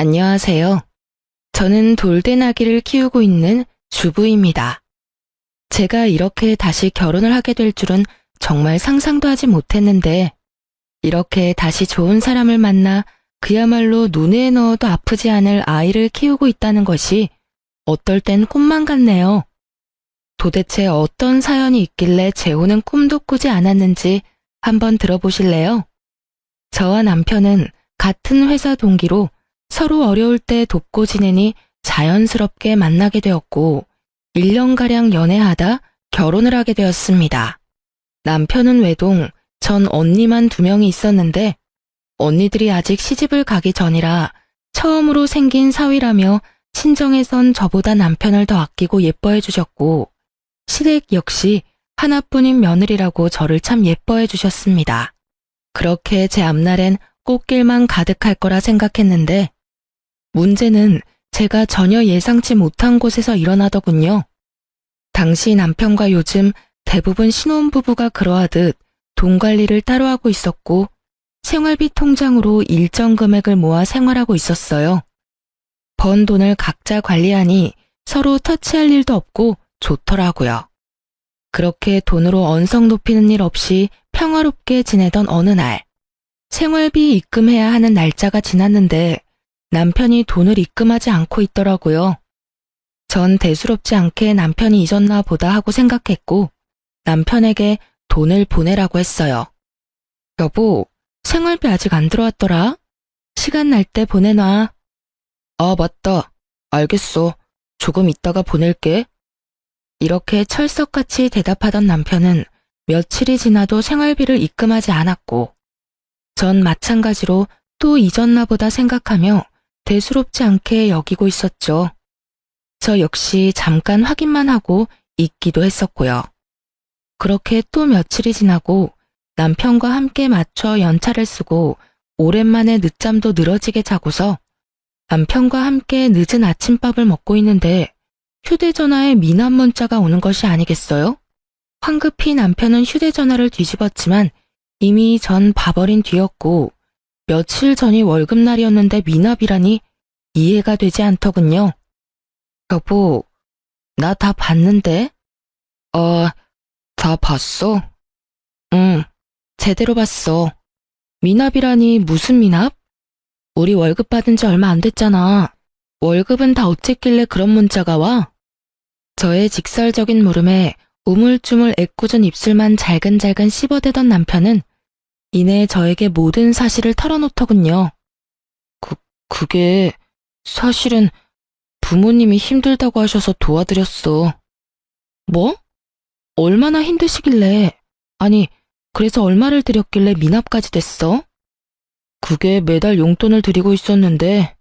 안녕하세요. 저는 돌대나귀를 키우고 있는 주부입니다. 제가 이렇게 다시 결혼을 하게 될 줄은 정말 상상도 하지 못했는데, 이렇게 다시 좋은 사람을 만나 그야말로 눈에 넣어도 아프지 않을 아이를 키우고 있다는 것이 어떨 땐 꿈만 같네요. 도대체 어떤 사연이 있길래 재호는 꿈도 꾸지 않았는지 한번 들어보실래요? 저와 남편은 같은 회사 동기로 서로 어려울 때 돕고 지내니 자연스럽게 만나게 되었고 1년가량 연애하다 결혼을 하게 되었습니다. 남편은 외동, 전 언니만 2명이 있었는데 언니들이 아직 시집을 가기 전이라 처음으로 생긴 사위라며 친정에선 저보다 남편을 더 아끼고 예뻐해 주셨고 시댁 역시 하나뿐인 며느리라고 저를 참 예뻐해 주셨습니다. 그렇게 제 앞날엔 꽃길만 가득할 거라 생각했는데 문제는 제가 전혀 예상치 못한 곳에서 일어나더군요. 당시 남편과 요즘 대부분 신혼부부가 그러하듯 돈 관리를 따로 하고 있었고 생활비 통장으로 일정 금액을 모아 생활하고 있었어요. 번 돈을 각자 관리하니 서로 터치할 일도 없고 좋더라고요. 그렇게 돈으로 언성 높이는 일 없이 평화롭게 지내던 어느 날, 생활비 입금해야 하는 날짜가 지났는데 남편이 돈을 입금하지 않고 있더라고요. 전 대수롭지 않게 남편이 잊었나 보다 하고 생각했고 남편에게 돈을 보내라고 했어요. 여보, 생활비 아직 안 들어왔더라? 시간 날 때 보내놔. 아, 맞다. 알겠어. 조금 있다가 보낼게. 이렇게 철석같이 대답하던 남편은 며칠이 지나도 생활비를 입금하지 않았고 전 마찬가지로 또 잊었나 보다 생각하며 대수롭지 않게 여기고 있었죠. 저 역시 잠깐 확인만 하고 잊기도 했었고요. 그렇게 또 며칠이 지나고 남편과 함께 맞춰 연차를 쓰고 오랜만에 늦잠도 늘어지게 자고서 남편과 함께 늦은 아침밥을 먹고 있는데 휴대전화에 미남 문자가 오는 것이 아니겠어요? 황급히 남편은 휴대전화를 뒤집었지만 이미 전 봐버린 뒤였고 며칠 전이 월급날이었는데 미납이라니 이해가 되지 않더군요. 여보, 나 다 봤는데? 다 봤어? 응, 제대로 봤어. 미납이라니 무슨 미납? 우리 월급 받은 지 얼마 안 됐잖아. 월급은 다 어쨌길래 그런 문자가 와? 저의 직설적인 물음에 우물쭈물 애꿎은 입술만 잘근잘근 씹어대던 남편은 이내 저에게 모든 사실을 털어놓더군요. 그게 사실은 부모님이 힘들다고 하셔서 도와드렸어. 뭐? 얼마나 힘드시길래, 아니, 그래서 얼마를 드렸길래 미납까지 됐어? 그게 매달 용돈을 드리고 있었는데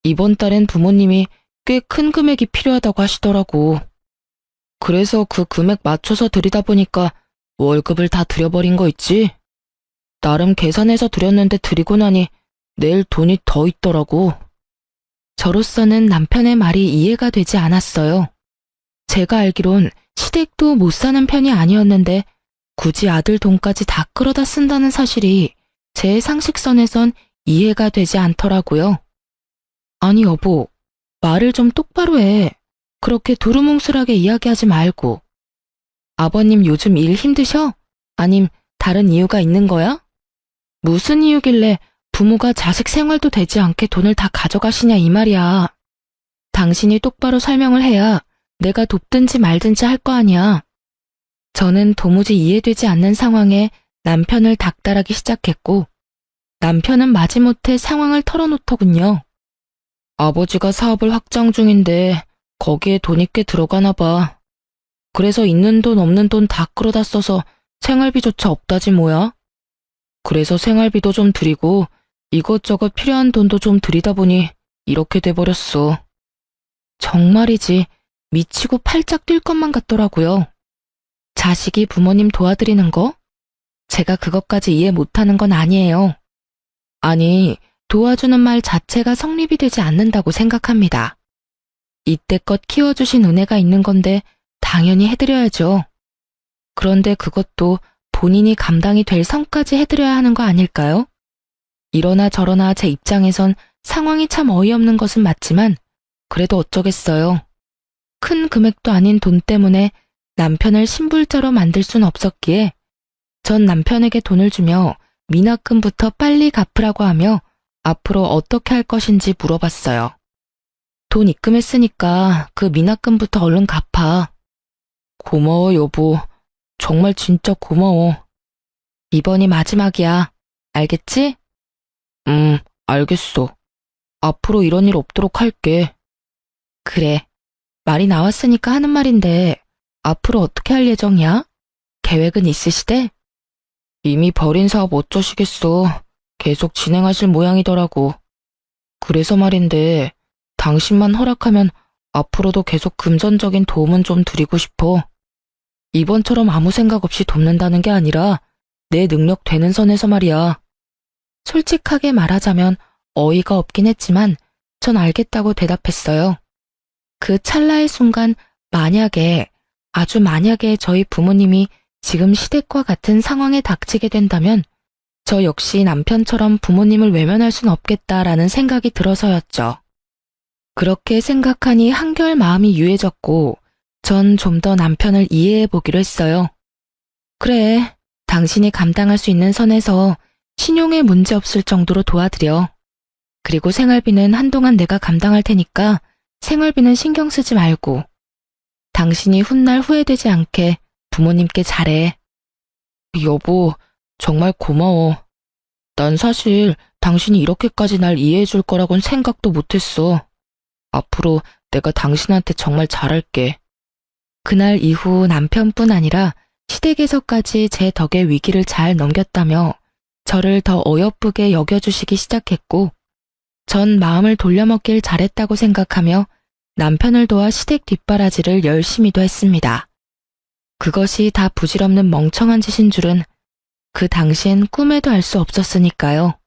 이번 달엔 부모님이 꽤 큰 금액이 필요하다고 하시더라고. 그래서 그 금액 맞춰서 드리다 보니까 월급을 다 드려버린 거 있지? 나름 계산해서 드렸는데 드리고 나니 내일 돈이 더 있더라고. 저로서는 남편의 말이 이해가 되지 않았어요. 제가 알기론 시댁도 못 사는 편이 아니었는데 굳이 아들 돈까지 다 끌어다 쓴다는 사실이 제 상식선에선 이해가 되지 않더라고요. 아니 여보, 말을 좀 똑바로 해. 그렇게 두루뭉술하게 이야기하지 말고. 아버님 요즘 일 힘드셔? 아님 다른 이유가 있는 거야? 무슨 이유길래 부모가 자식 생활도 되지 않게 돈을 다 가져가시냐 이 말이야. 당신이 똑바로 설명을 해야 내가 돕든지 말든지 할 거 아니야. 저는 도무지 이해되지 않는 상황에 남편을 닥달하기 시작했고 남편은 마지못해 상황을 털어놓더군요. 아버지가 사업을 확장 중인데 거기에 돈이 꽤 들어가나 봐. 그래서 있는 돈 없는 돈 다 끌어다 써서 생활비조차 없다지 뭐야. 그래서 생활비도 좀 드리고 이것저것 필요한 돈도 좀 드리다 보니 이렇게 돼버렸어. 정말이지 미치고 팔짝 뛸 것만 같더라고요. 자식이 부모님 도와드리는 거? 제가 그것까지 이해 못하는 건 아니에요. 아니, 도와주는 말 자체가 성립이 되지 않는다고 생각합니다. 이때껏 키워주신 은혜가 있는 건데 당연히 해드려야죠. 그런데 그것도 본인이 감당이 될 선까지 해드려야 하는 거 아닐까요? 이러나 저러나 제 입장에선 상황이 참 어이없는 것은 맞지만 그래도 어쩌겠어요. 큰 금액도 아닌 돈 때문에 남편을 신불자로 만들 순 없었기에 전 남편에게 돈을 주며 미납금부터 빨리 갚으라고 하며 앞으로 어떻게 할 것인지 물어봤어요. 돈 입금했으니까 그 미납금부터 얼른 갚아. 고마워, 여보. 정말 진짜 고마워. 이번이 마지막이야. 알겠지? 알겠어. 앞으로 이런 일 없도록 할게. 그래. 말이 나왔으니까 하는 말인데 앞으로 어떻게 할 예정이야? 계획은 있으시대? 이미 벌인 사업 어쩌시겠어. 계속 진행하실 모양이더라고. 그래서 말인데 당신만 허락하면 앞으로도 계속 금전적인 도움은 좀 드리고 싶어. 이번처럼 아무 생각 없이 돕는다는 게 아니라 내 능력 되는 선에서 말이야. 솔직하게 말하자면 어이가 없긴 했지만 전 알겠다고 대답했어요. 그 찰나의 순간 만약에, 아주 만약에 저희 부모님이 지금 시댁과 같은 상황에 닥치게 된다면 저 역시 남편처럼 부모님을 외면할 순 없겠다라는 생각이 들어서였죠. 그렇게 생각하니 한결 마음이 유해졌고 전 좀 더 남편을 이해해 보기로 했어요. 그래, 당신이 감당할 수 있는 선에서 신용에 문제 없을 정도로 도와드려. 그리고 생활비는 한동안 내가 감당할 테니까 생활비는 신경 쓰지 말고 당신이 훗날 후회되지 않게 부모님께 잘해. 여보, 정말 고마워. 난 사실 당신이 이렇게까지 날 이해해 줄 거라곤 생각도 못했어. 앞으로 내가 당신한테 정말 잘할게. 그날 이후 남편뿐 아니라 시댁에서까지 제 덕에 위기를 잘 넘겼다며 저를 더 어여쁘게 여겨주시기 시작했고 전 마음을 돌려먹길 잘했다고 생각하며 남편을 도와 시댁 뒷바라지를 열심히도 했습니다. 그것이 다 부질없는 멍청한 짓인 줄은 그 당시엔 꿈에도 알 수 없었으니까요.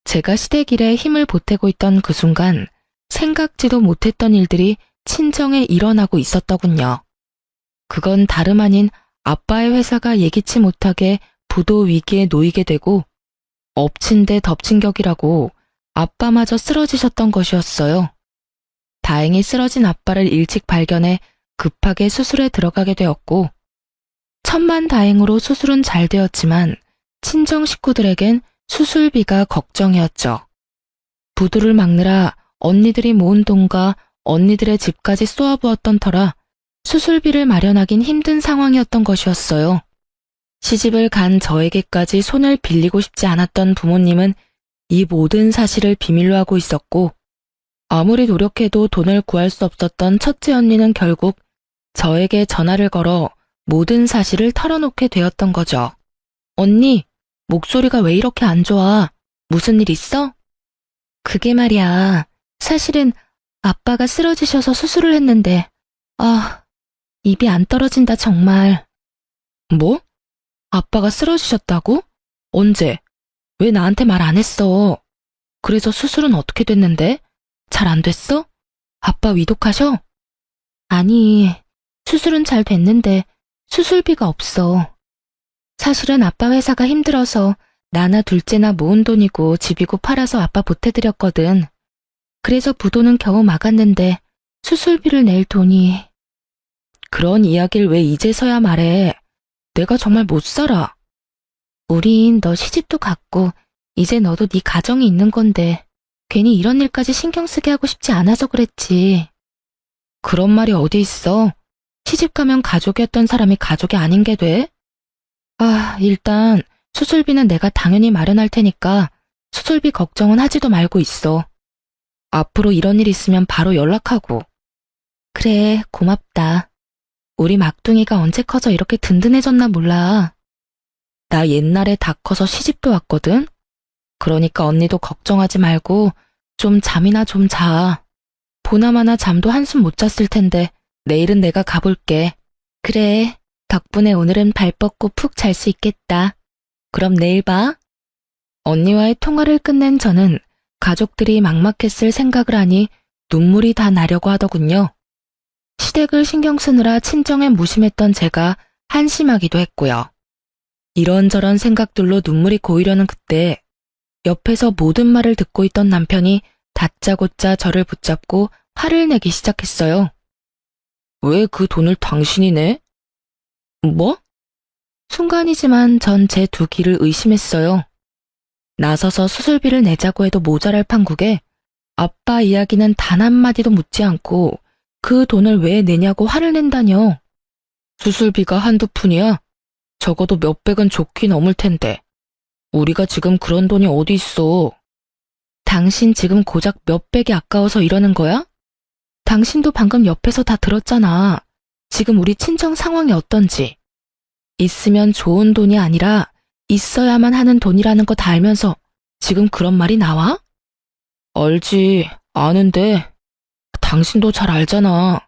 제가 시댁 일에 힘을 보태고 있던 그 순간 생각지도 못했던 일들이 친정에 일어나고 있었더군요. 그건 다름 아닌 아빠의 회사가 예기치 못하게 부도 위기에 놓이게 되고 엎친 데 덮친 격이라고 아빠마저 쓰러지셨던 것이었어요. 다행히 쓰러진 아빠를 일찍 발견해 급하게 수술에 들어가게 되었고 천만다행으로 수술은 잘 되었지만 친정 식구들에겐 수술비가 걱정이었죠. 부도를 막느라 언니들이 모은 돈과 언니들의 집까지 쏘아부었던 터라 수술비를 마련하긴 힘든 상황이었던 것이었어요. 시집을 간 저에게까지 손을 빌리고 싶지 않았던 부모님은 이 모든 사실을 비밀로 하고 있었고 아무리 노력해도 돈을 구할 수 없었던 첫째 언니는 결국 저에게 전화를 걸어 모든 사실을 털어놓게 되었던 거죠. 언니, 목소리가 왜 이렇게 안 좋아? 무슨 일 있어? 그게 말이야. 사실은 아빠가 쓰러지셔서 수술을 했는데 입이 안 떨어진다 정말. 뭐? 아빠가 쓰러지셨다고? 언제? 왜 나한테 말 안 했어? 그래서 수술은 어떻게 됐는데? 잘 안 됐어? 아빠 위독하셔? 아니, 수술은 잘 됐는데 수술비가 없어. 사실은 아빠 회사가 힘들어서 나나 둘째나 모은 돈이고 집이고 팔아서 아빠 보태드렸거든. 그래서 부도는 겨우 막았는데 수술비를 낼 돈이... 그런 이야기를 왜 이제서야 말해? 내가 정말 못 살아. 우린 너 시집도 갔고 이제 너도 네 가정이 있는 건데 괜히 이런 일까지 신경 쓰게 하고 싶지 않아서 그랬지. 그런 말이 어디 있어? 시집 가면 가족이었던 사람이 가족이 아닌 게 돼? 일단 수술비는 내가 당연히 마련할 테니까 수술비 걱정은 하지도 말고 있어. 앞으로 이런 일 있으면 바로 연락하고. 그래, 고맙다. 우리 막둥이가 언제 커서 이렇게 든든해졌나 몰라. 나 옛날에 다 커서 시집도 왔거든? 그러니까 언니도 걱정하지 말고 좀 잠이나 좀 자. 보나마나 잠도 한숨 못 잤을 텐데 내일은 내가 가볼게. 그래, 덕분에 오늘은 발 뻗고 푹 잘 수 있겠다. 그럼 내일 봐. 언니와의 통화를 끝낸 저는 가족들이 막막했을 생각을 하니 눈물이 다 나려고 하더군요. 시댁을 신경 쓰느라 친정에 무심했던 제가 한심하기도 했고요. 이런저런 생각들로 눈물이 고이려는 그때 옆에서 모든 말을 듣고 있던 남편이 다짜고짜 저를 붙잡고 화를 내기 시작했어요. 왜 그 돈을 당신이 내? 뭐? 순간이지만 전 제 두 귀를 의심했어요. 나서서 수술비를 내자고 해도 모자랄 판국에 아빠 이야기는 단 한마디도 묻지 않고 그 돈을 왜 내냐고 화를 낸다뇨. 수술비가 한두 푼이야? 적어도 몇백은 좋긴 넘을 텐데. 우리가 지금 그런 돈이 어디 있어. 당신 지금 고작 몇백이 아까워서 이러는 거야? 당신도 방금 옆에서 다 들었잖아. 지금 우리 친정 상황이 어떤지. 있으면 좋은 돈이 아니라 있어야만 하는 돈이라는 거 다 알면서 지금 그런 말이 나와? 알지, 아는데 당신도 잘 알잖아.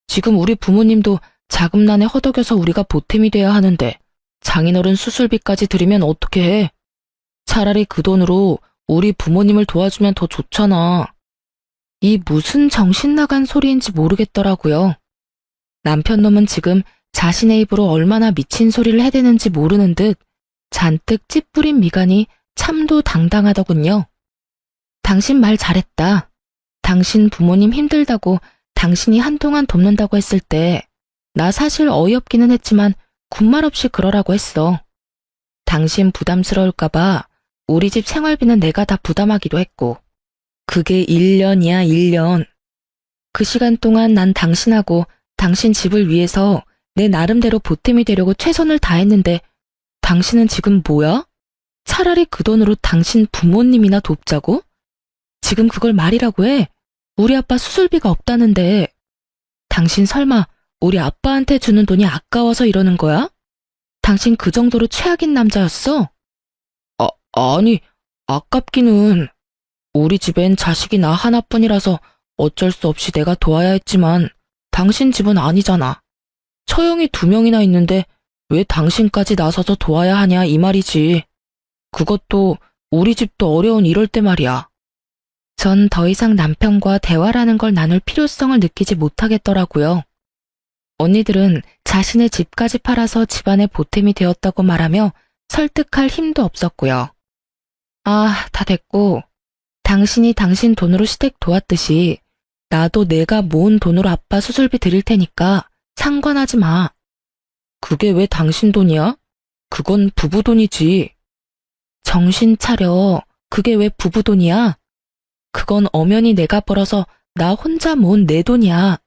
지금 우리 부모님도 자금난에 허덕여서 우리가 보탬이 돼야 하는데 장인어른 수술비까지 들이면 어떻게 해? 차라리 그 돈으로 우리 부모님을 도와주면 더 좋잖아. 이 무슨 정신 나간 소리인지 모르겠더라고요. 남편 놈은 지금 자신의 입으로 얼마나 미친 소리를 해대는지 모르는 듯 잔뜩 찌푸린 미간이 참도 당당하더군요. 당신 말 잘했다. 당신 부모님 힘들다고 당신이 한동안 돕는다고 했을 때 나 사실 어이없기는 했지만 군말 없이 그러라고 했어. 당신 부담스러울까봐 우리 집 생활비는 내가 다 부담하기도 했고 그게 1년이야 1년. 그 시간 동안 난 당신하고 당신 집을 위해서 내 나름대로 보탬이 되려고 최선을 다했는데 당신은 지금 뭐야? 차라리 그 돈으로 당신 부모님이나 돕자고? 지금 그걸 말이라고 해? 우리 아빠 수술비가 없다는데 당신 설마 우리 아빠한테 주는 돈이 아까워서 이러는 거야? 당신 그 정도로 최악인 남자였어? 아니, 아깝기는. 우리 집엔 자식이 나 하나뿐이라서 어쩔 수 없이 내가 도와야 했지만 당신 집은 아니잖아. 처형이 2명이나 있는데 왜 당신까지 나서서 도와야 하냐 이 말이지. 그것도 우리 집도 어려운 이럴 때 말이야. 전 더 이상 남편과 대화라는 걸 나눌 필요성을 느끼지 못하겠더라고요. 언니들은 자신의 집까지 팔아서 집안의 보탬이 되었다고 말하며 설득할 힘도 없었고요. 아, 다 됐고 당신이 당신 돈으로 시댁 도왔듯이 나도 내가 모은 돈으로 아빠 수술비 드릴 테니까 상관하지 마. 그게 왜 당신 돈이야? 그건 부부 돈이지. 정신 차려. 그게 왜 부부 돈이야? 그건 엄연히 내가 벌어서 나 혼자 모은 내 돈이야.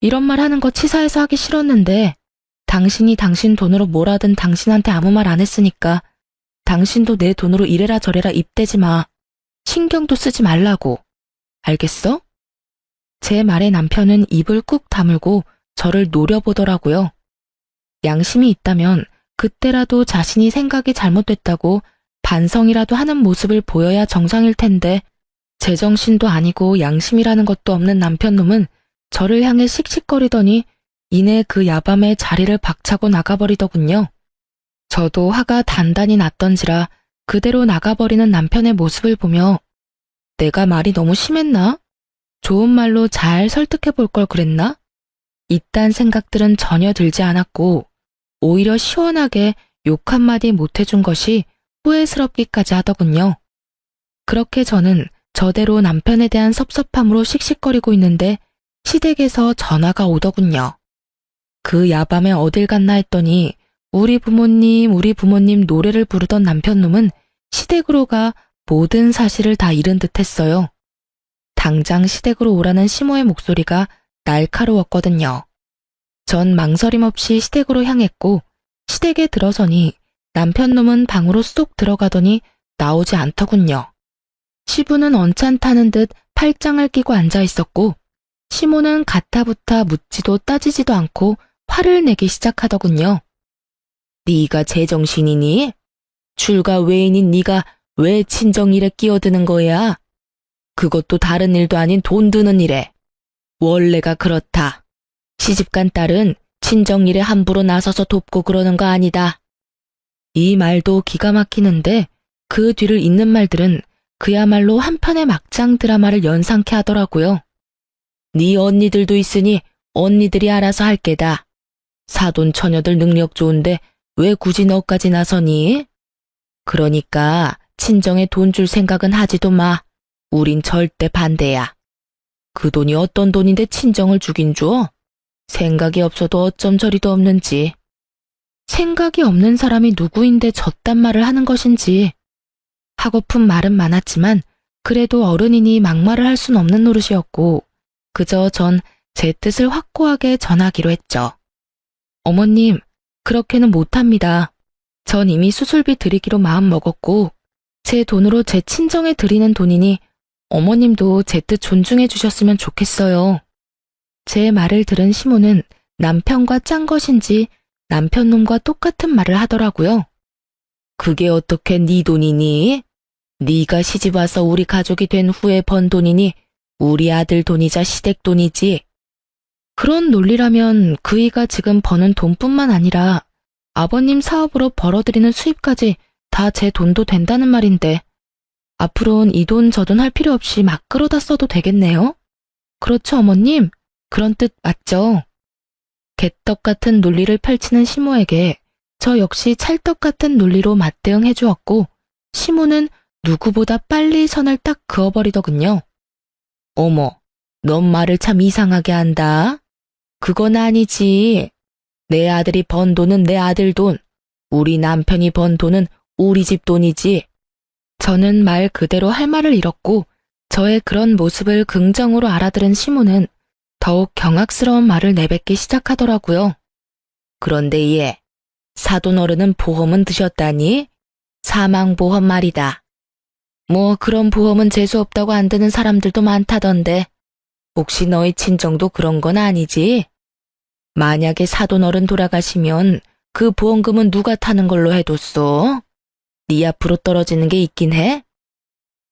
이런 말 하는 거 치사해서 하기 싫었는데 당신이 당신 돈으로 뭘 하든 당신한테 아무 말 안 했으니까 당신도 내 돈으로 이래라 저래라 입대지 마. 신경도 쓰지 말라고. 알겠어? 제 말에 남편은 입을 꾹 다물고 저를 노려보더라고요. 양심이 있다면 그때라도 자신이 생각이 잘못됐다고 반성이라도 하는 모습을 보여야 정상일 텐데 제정신도 아니고 양심이라는 것도 없는 남편놈은 저를 향해 씩씩거리더니 이내 그 야밤에 자리를 박차고 나가버리더군요. 저도 화가 단단히 났던지라 그대로 나가버리는 남편의 모습을 보며 내가 말이 너무 심했나? 좋은 말로 잘 설득해 볼 걸 그랬나? 이딴 생각들은 전혀 들지 않았고 오히려 시원하게 욕 한마디 못해준 것이 후회스럽기까지 하더군요. 그렇게 저는 저대로 남편에 대한 섭섭함으로 씩씩거리고 있는데 시댁에서 전화가 오더군요. 그 야밤에 어딜 갔나 했더니 우리 부모님 노래를 부르던 남편놈은 시댁으로 가 모든 사실을 다 잃은 듯 했어요. 당장 시댁으로 오라는 시모의 목소리가 날카로웠거든요. 전 망설임 없이 시댁으로 향했고 시댁에 들어서니 남편놈은 방으로 쏙 들어가더니 나오지 않더군요. 시부는 언짢다는 듯 팔짱을 끼고 앉아 있었고 시모는 가타부타 묻지도 따지지도 않고 화를 내기 시작하더군요. 네가 제정신이니? 출가 외인인 네가 왜 친정일에 끼어드는 거야? 그것도 다른 일도 아닌 돈 드는 일에. 원래가 그렇다. 시집간 딸은 친정일에 함부로 나서서 돕고 그러는 거 아니다. 이 말도 기가 막히는데 그 뒤를 잇는 말들은 그야말로 한 편의 막장 드라마를 연상케 하더라고요. 네 언니들도 있으니 언니들이 알아서 할 게다. 사돈 처녀들 능력 좋은데 왜 굳이 너까지 나서니? 그러니까 친정에 돈 줄 생각은 하지도 마. 우린 절대 반대야. 그 돈이 어떤 돈인데 친정을 주긴 줘? 생각이 없어도 어쩜 저리도 없는지. 생각이 없는 사람이 누구인데 저딴 말을 하는 것인지. 하고픈 말은 많았지만 그래도 어른이니 막말을 할 순 없는 노릇이었고 그저 전 제 뜻을 확고하게 전하기로 했죠. 어머님, 그렇게는 못합니다. 전 이미 수술비 드리기로 마음먹었고 제 돈으로 제 친정에 드리는 돈이니 어머님도 제 뜻 존중해 주셨으면 좋겠어요. 제 말을 들은 시모는 남편과 짠 것인지 남편놈과 똑같은 말을 하더라고요. 그게 어떻게 네 돈이니? 네가 시집와서 우리 가족이 된 후에 번 돈이니 우리 아들 돈이자 시댁 돈이지. 그런 논리라면 그이가 지금 버는 돈뿐만 아니라 아버님 사업으로 벌어들이는 수입까지 다 제 돈도 된다는 말인데 앞으로는 이 돈 저 돈 할 필요 없이 막 끌어다 써도 되겠네요? 그렇죠, 어머님? 그런 뜻 맞죠? 개떡 같은 논리를 펼치는 시모에게 저 역시 찰떡 같은 논리로 맞대응해 주었고 시모는 누구보다 빨리 선을 딱 그어버리더군요. 어머, 넌 말을 참 이상하게 한다. 그건 아니지. 내 아들이 번 돈은 내 아들 돈, 우리 남편이 번 돈은 우리 집 돈이지. 저는 말 그대로 할 말을 잃었고 저의 그런 모습을 긍정으로 알아들은 시모는 더욱 경악스러운 말을 내뱉기 시작하더라고요. 그런데 얘, 사돈 어른은 보험은 드셨다니? 사망보험 말이다. 뭐 그런 보험은 재수없다고 안 드는 사람들도 많다던데 혹시 너희 친정도 그런 건 아니지? 만약에 사돈 어른 돌아가시면 그 보험금은 누가 타는 걸로 해뒀어? 네 앞으로 떨어지는 게 있긴 해?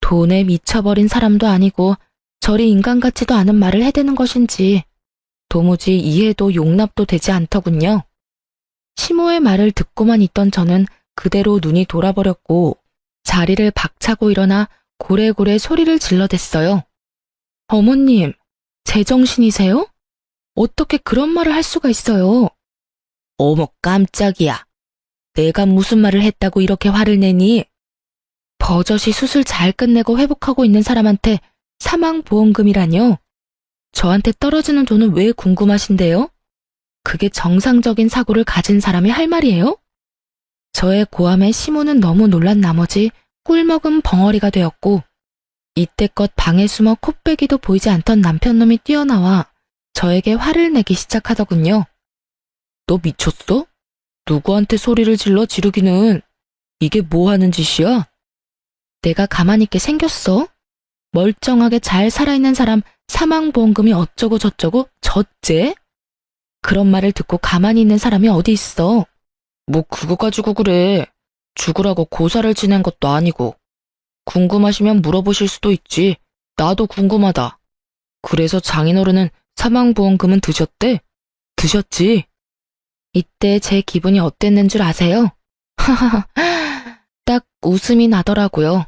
돈에 미쳐버린 사람도 아니고 저리 인간 같지도 않은 말을 해대는 것인지 도무지 이해도 용납도 되지 않더군요. 시모의 말을 듣고만 있던 저는 그대로 눈이 돌아버렸고 자리를 박차고 일어나 고래고래 소리를 질러댔어요. 어머님, 제정신이세요? 어떻게 그런 말을 할 수가 있어요? 어머 깜짝이야. 내가 무슨 말을 했다고 이렇게 화를 내니? 버젓이 수술 잘 끝내고 회복하고 있는 사람한테 사망보험금이라뇨? 저한테 떨어지는 돈은 왜 궁금하신데요? 그게 정상적인 사고를 가진 사람이 할 말이에요? 저의 고함에 시모는 너무 놀란 나머지 꿀먹은 벙어리가 되었고 이때껏 방에 숨어 콧배기도 보이지 않던 남편놈이 뛰어나와 저에게 화를 내기 시작하더군요. 너 미쳤어? 누구한테 소리를 질러 지르기는. 이게 뭐 하는 짓이야? 내가 가만히 있게 생겼어? 멀쩡하게 잘 살아있는 사람 사망보험금이 어쩌고 저쩌고 저째? 그런 말을 듣고 가만히 있는 사람이 어디 있어? 뭐 그거 가지고 그래. 죽으라고 고사를 지낸 것도 아니고. 궁금하시면 물어보실 수도 있지. 나도 궁금하다. 그래서 장인어른은 사망보험금은 드셨대? 드셨지? 이때 제 기분이 어땠는 줄 아세요? 하하하, 딱 웃음이 나더라고요.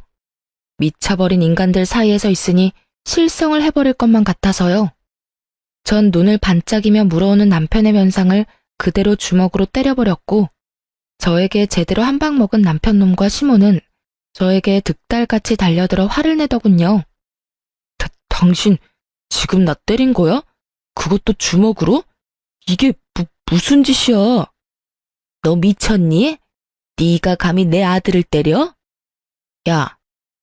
미쳐버린 인간들 사이에서 있으니 실성을 해버릴 것만 같아서요. 전 눈을 반짝이며 물어오는 남편의 면상을 그대로 주먹으로 때려버렸고 저에게 제대로 한 방 먹은 남편놈과 시모는 저에게 득달같이 달려들어 화를 내더군요. 당신 지금 나 때린 거야? 그것도 주먹으로? 이게 무슨 짓이야? 너 미쳤니? 네가 감히 내 아들을 때려? 야,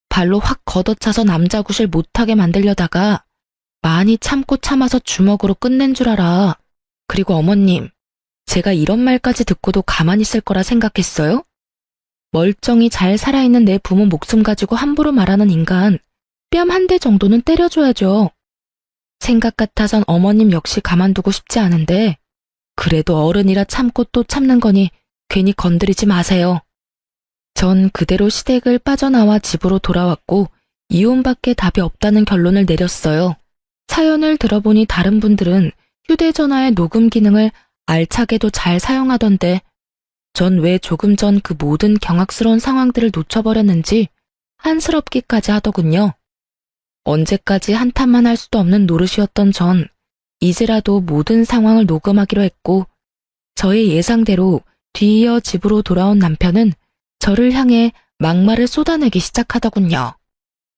발로 확 걷어차서 남자구실 못하게 만들려다가 많이 참고 참아서 주먹으로 끝낸 줄 알아. 그리고 어머님, 제가 이런 말까지 듣고도 가만히 있을 거라 생각했어요? 멀쩡히 잘 살아있는 내 부모 목숨 가지고 함부로 말하는 인간, 뺨 한 대 정도는 때려줘야죠. 생각 같아선 어머님 역시 가만두고 싶지 않은데 그래도 어른이라 참고 또 참는 거니 괜히 건드리지 마세요. 전 그대로 시댁을 빠져나와 집으로 돌아왔고 이혼밖에 답이 없다는 결론을 내렸어요. 사연을 들어보니 다른 분들은 휴대전화의 녹음 기능을 알차게도 잘 사용하던데 전 왜 조금 전 그 모든 경악스러운 상황들을 놓쳐버렸는지 한스럽기까지 하더군요. 언제까지 한탄만 할 수도 없는 노릇이었던 전 이제라도 모든 상황을 녹음하기로 했고 저의 예상대로 뒤이어 집으로 돌아온 남편은 저를 향해 막말을 쏟아내기 시작하더군요.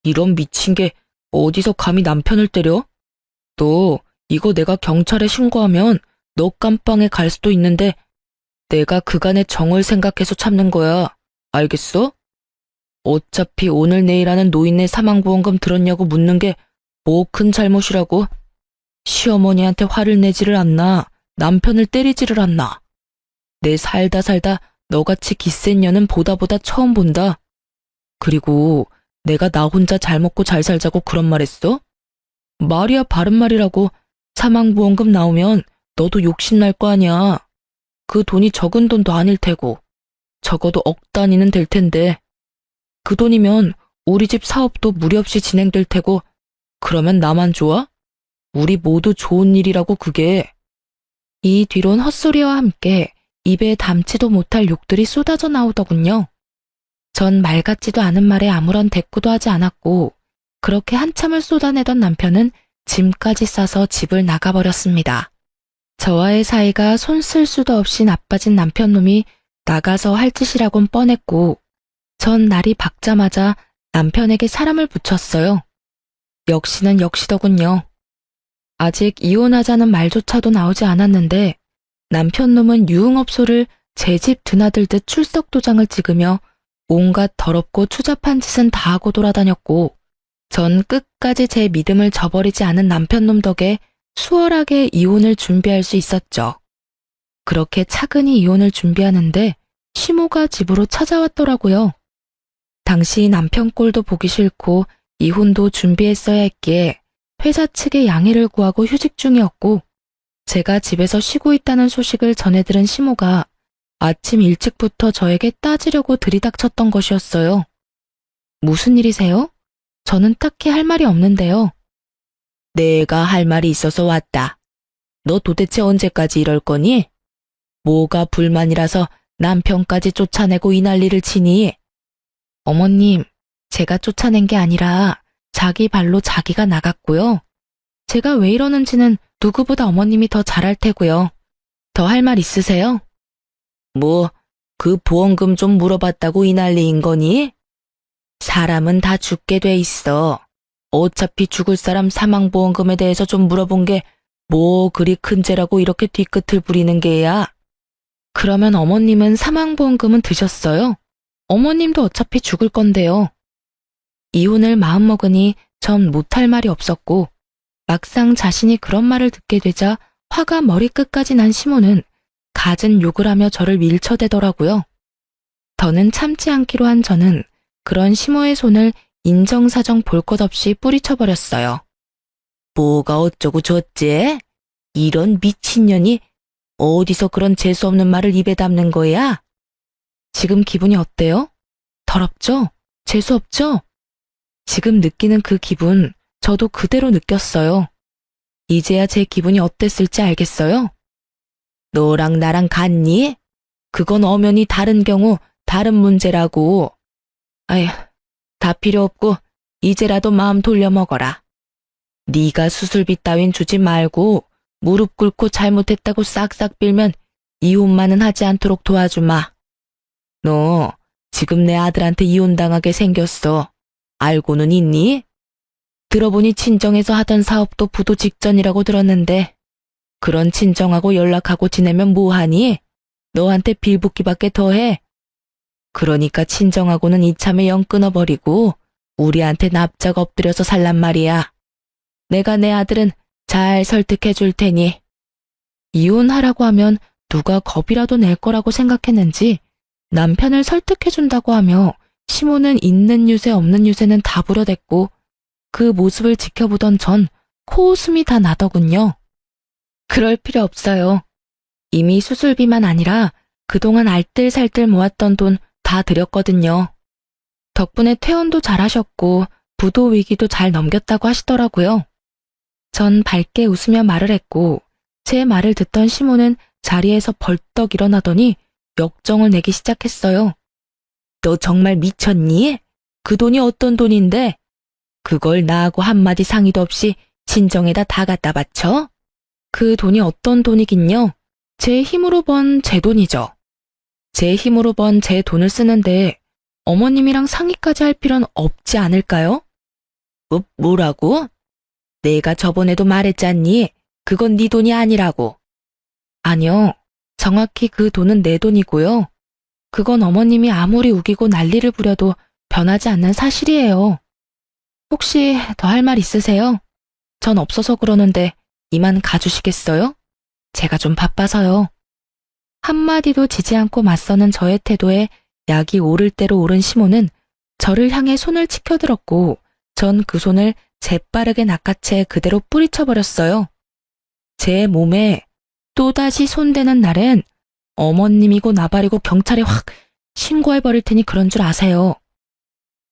이런 미친 게 어디서 감히 남편을 때려? 너 이거 내가 경찰에 신고하면 너 깜빵에 갈 수도 있는데 내가 그간의 정을 생각해서 참는 거야. 알겠어? 어차피 오늘 내일 하는 노인네 사망보험금 들었냐고 묻는 게 뭐 큰 잘못이라고. 시어머니한테 화를 내지를 않나. 남편을 때리지를 않나. 내 살다 너같이 기센 년은 보다 처음 본다. 그리고 내가 나 혼자 잘 먹고 잘 살자고 그런 말 했어? 말이야 바른 말이라고. 사망보험금 나오면 너도 욕심날 거 아니야. 그 돈이 적은 돈도 아닐 테고 적어도 억 단위는 될 텐데 그 돈이면 우리 집 사업도 무리 없이 진행될 테고 그러면 나만 좋아? 우리 모두 좋은 일이라고 그게. 이 뒤론 헛소리와 함께 입에 담지도 못할 욕들이 쏟아져 나오더군요. 전 말 같지도 않은 말에 아무런 대꾸도 하지 않았고 그렇게 한참을 쏟아내던 남편은 짐까지 싸서 집을 나가버렸습니다. 저와의 사이가 손 쓸 수도 없이 나빠진 남편놈이 나가서 할 짓이라곤 뻔했고 전 날이 밝자마자 남편에게 사람을 붙였어요. 역시는 역시더군요. 아직 이혼하자는 말조차도 나오지 않았는데 남편놈은 유흥업소를 제 집 드나들듯 출석도장을 찍으며 온갖 더럽고 추잡한 짓은 다 하고 돌아다녔고 전 끝까지 제 믿음을 저버리지 않은 남편놈 덕에 수월하게 이혼을 준비할 수 있었죠. 그렇게 차근히 이혼을 준비하는데 시모가 집으로 찾아왔더라고요. 당시 남편 꼴도 보기 싫고 이혼도 준비했어야 했기에 회사 측에 양해를 구하고 휴직 중이었고 제가 집에서 쉬고 있다는 소식을 전해들은 시모가 아침 일찍부터 저에게 따지려고 들이닥쳤던 것이었어요. 무슨 일이세요? 저는 딱히 할 말이 없는데요. 내가 할 말이 있어서 왔다. 너 도대체 언제까지 이럴 거니? 뭐가 불만이라서 남편까지 쫓아내고 이 난리를 치니? 어머님, 제가 쫓아낸 게 아니라 자기 발로 자기가 나갔고요. 제가 왜 이러는지는 누구보다 어머님이 더 잘 알 테고요. 더 할 말 있으세요? 뭐, 그 보험금 좀 물어봤다고 이 난리인 거니? 사람은 다 죽게 돼 있어. 어차피 죽을 사람 사망보험금에 대해서 좀 물어본 게 뭐 그리 큰 죄라고 이렇게 뒤끝을 부리는 게야? 그러면 어머님은 사망보험금은 드셨어요? 어머님도 어차피 죽을 건데요. 이혼을 마음먹으니 전 못할 말이 없었고 막상 자신이 그런 말을 듣게 되자 화가 머리끝까지 난 시모는 갖은 욕을 하며 저를 밀쳐대더라고요. 더는 참지 않기로 한 저는 그런 시모의 손을 인정사정 볼 것 없이 뿌리쳐버렸어요. 뭐가 어쩌고 저쩌? 이런 미친년이 어디서 그런 재수없는 말을 입에 담는 거야? 지금 기분이 어때요? 더럽죠? 재수없죠? 지금 느끼는 그 기분 저도 그대로 느꼈어요. 이제야 제 기분이 어땠을지 알겠어요? 너랑 나랑 같니? 그건 엄연히 다른 경우 다른 문제라고. 아휴, 다 필요 없고 이제라도 마음 돌려 먹어라. 네가 수술비 따윈 주지 말고 무릎 꿇고 잘못했다고 싹싹 빌면 이혼만은 하지 않도록 도와주마. 너 지금 내 아들한테 이혼당하게 생겼어. 알고는 있니? 들어보니 친정에서 하던 사업도 부도 직전이라고 들었는데 그런 친정하고 연락하고 지내면 뭐하니? 너한테 빌붙기밖에 더해. 그러니까 친정하고는 이참에 영 끊어버리고 우리한테 납작 엎드려서 살란 말이야. 내가 내 아들은 잘 설득해 줄 테니. 이혼하라고 하면 누가 겁이라도 낼 거라고 생각했는지 남편을 설득해 준다고 하며 시모는 있는 유세 없는 유세는 다 불어댔고 그 모습을 지켜보던 전 코웃음이 다 나더군요. 그럴 필요 없어요. 이미 수술비만 아니라 그동안 알뜰살뜰 모았던 돈 다 드렸거든요. 덕분에 퇴원도 잘하셨고 부도 위기도 잘 넘겼다고 하시더라고요. 전 밝게 웃으며 말을 했고 제 말을 듣던 시모는 자리에서 벌떡 일어나더니 역정을 내기 시작했어요. 너 정말 미쳤니? 그 돈이 어떤 돈인데? 그걸 나하고 한마디 상의도 없이 친정에다 다 갖다 바쳐? 그 돈이 어떤 돈이긴요? 제 힘으로 번 제 돈이죠. 제 힘으로 번 제 돈을 쓰는데 어머님이랑 상의까지 할 필요는 없지 않을까요? 뭐라고? 내가 저번에도 말했잖니. 그건 네 돈이 아니라고. 아니요. 정확히 그 돈은 내 돈이고요. 그건 어머님이 아무리 우기고 난리를 부려도 변하지 않는 사실이에요. 혹시 더 할 말 있으세요? 전 없어서 그러는데 이만 가주시겠어요? 제가 좀 바빠서요. 한마디도 지지 않고 맞서는 저의 태도에 약이 오를 대로 오른 시모는 저를 향해 손을 치켜들었고 전 그 손을 재빠르게 낚아채 그대로 뿌리쳐버렸어요. 제 몸에 또다시 손대는 날엔 어머님이고 나발이고 경찰에 확 신고해버릴 테니 그런 줄 아세요.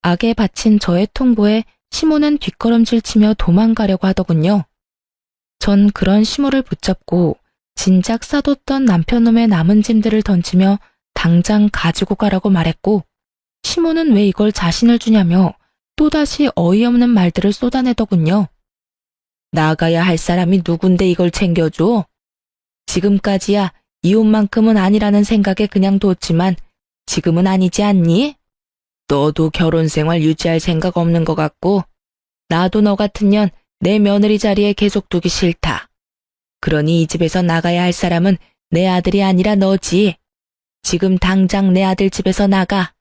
악에 바친 저의 통보에 시모는 뒷걸음질 치며 도망가려고 하더군요. 전 그런 시모를 붙잡고 진작 싸뒀던 남편놈의 남은 짐들을 던지며 당장 가지고 가라고 말했고 시모는 왜 이걸 자신을 주냐며 또다시 어이없는 말들을 쏟아내더군요. 나가야 할 사람이 누군데 이걸 챙겨줘? 지금까지야 이혼만큼은 아니라는 생각에 그냥 뒀지만 지금은 아니지 않니? 너도 결혼 생활 유지할 생각 없는 것 같고 나도 너 같은 년 내 며느리 자리에 계속 두기 싫다. 그러니 이 집에서 나가야 할 사람은 내 아들이 아니라 너지. 지금 당장 내 아들 집에서 나가.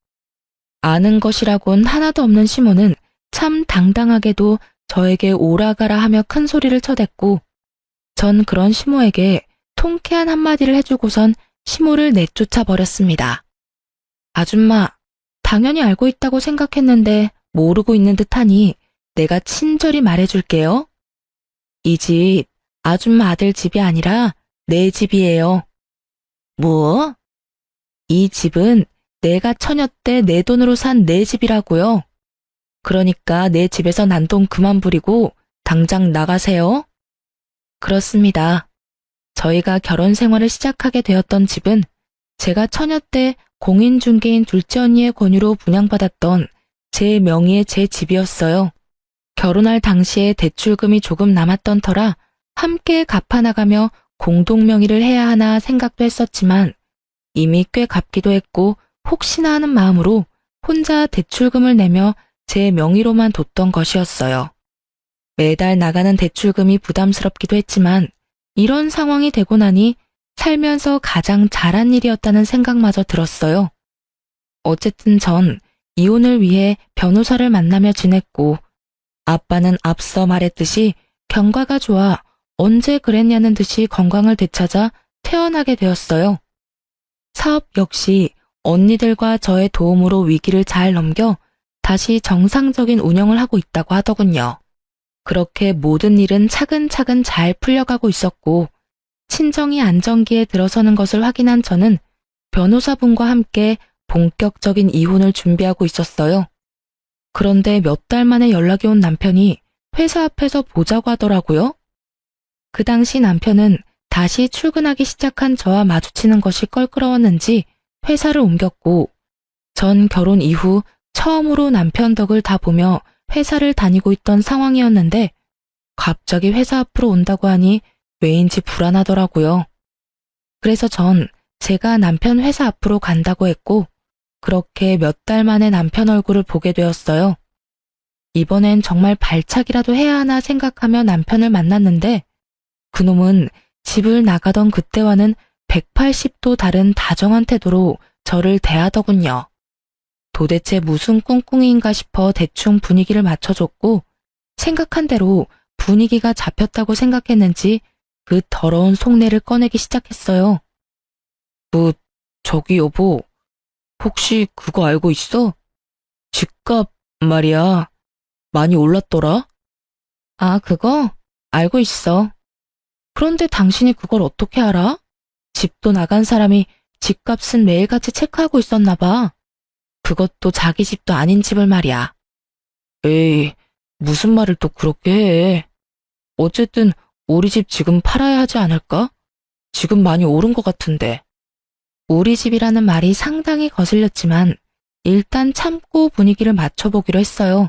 아는 것이라곤 하나도 없는 시모는 참 당당하게도 저에게 오라가라 하며 큰 소리를 쳐댔고 전 그런 시모에게 통쾌한 한마디를 해주고선 시모를 내쫓아 버렸습니다. 아줌마, 당연히 알고 있다고 생각했는데 모르고 있는 듯하니 내가 친절히 말해줄게요. 이 집 아줌마 아들 집이 아니라 내 집이에요. 뭐? 이 집은 내가 처녀 때 내 돈으로 산 내 집이라고요. 그러니까 내 집에서 난동 그만 부리고 당장 나가세요. 그렇습니다. 저희가 결혼 생활을 시작하게 되었던 집은 제가 처녀 때 공인중개인 둘째 언니의 권유로 분양받았던 제 명의의 제 집이었어요. 결혼할 당시에 대출금이 조금 남았던 터라 함께 갚아나가며 공동명의를 해야 하나 생각도 했었지만 이미 꽤 갚기도 했고 혹시나 하는 마음으로 혼자 대출금을 내며 제 명의로만 뒀던 것이었어요. 매달 나가는 대출금이 부담스럽기도 했지만 이런 상황이 되고 나니 살면서 가장 잘한 일이었다는 생각마저 들었어요. 어쨌든 전 이혼을 위해 변호사를 만나며 지냈고 아빠는 앞서 말했듯이 경과가 좋아 언제 그랬냐는 듯이 건강을 되찾아 퇴원하게 되었어요. 사업 역시 언니들과 저의 도움으로 위기를 잘 넘겨 다시 정상적인 운영을 하고 있다고 하더군요. 그렇게 모든 일은 차근차근 잘 풀려가고 있었고 친정이 안정기에 들어서는 것을 확인한 저는 변호사분과 함께 본격적인 이혼을 준비하고 있었어요. 그런데 몇 달 만에 연락이 온 남편이 회사 앞에서 보자고 하더라고요. 그 당시 남편은 다시 출근하기 시작한 저와 마주치는 것이 껄끄러웠는지 회사를 옮겼고 전 결혼 이후 처음으로 남편 덕을 다 보며 회사를 다니고 있던 상황이었는데 갑자기 회사 앞으로 온다고 하니 왜인지 불안하더라고요. 그래서 전 제가 남편 회사 앞으로 간다고 했고 그렇게 몇 달 만에 남편 얼굴을 보게 되었어요. 이번엔 정말 발차기라도 해야 하나 생각하며 남편을 만났는데 그놈은 집을 나가던 그때와는 180도 다른 다정한 태도로 저를 대하더군요. 도대체 무슨 꿍꿍이인가 싶어 대충 분위기를 맞춰줬고 생각한 대로 분위기가 잡혔다고 생각했는지 그 더러운 속내를 꺼내기 시작했어요. 저기 여보, 혹시 그거 알고 있어? 집값 말이야. 많이 올랐더라? 아, 그거? 알고 있어. 그런데 당신이 그걸 어떻게 알아? 집도 나간 사람이 집값은 매일같이 체크하고 있었나 봐. 그것도 자기 집도 아닌 집을 말이야. 에이, 무슨 말을 또 그렇게 해. 어쨌든 우리 집 지금 팔아야 하지 않을까? 지금 많이 오른 것 같은데. 우리 집이라는 말이 상당히 거슬렸지만 일단 참고 분위기를 맞춰보기로 했어요.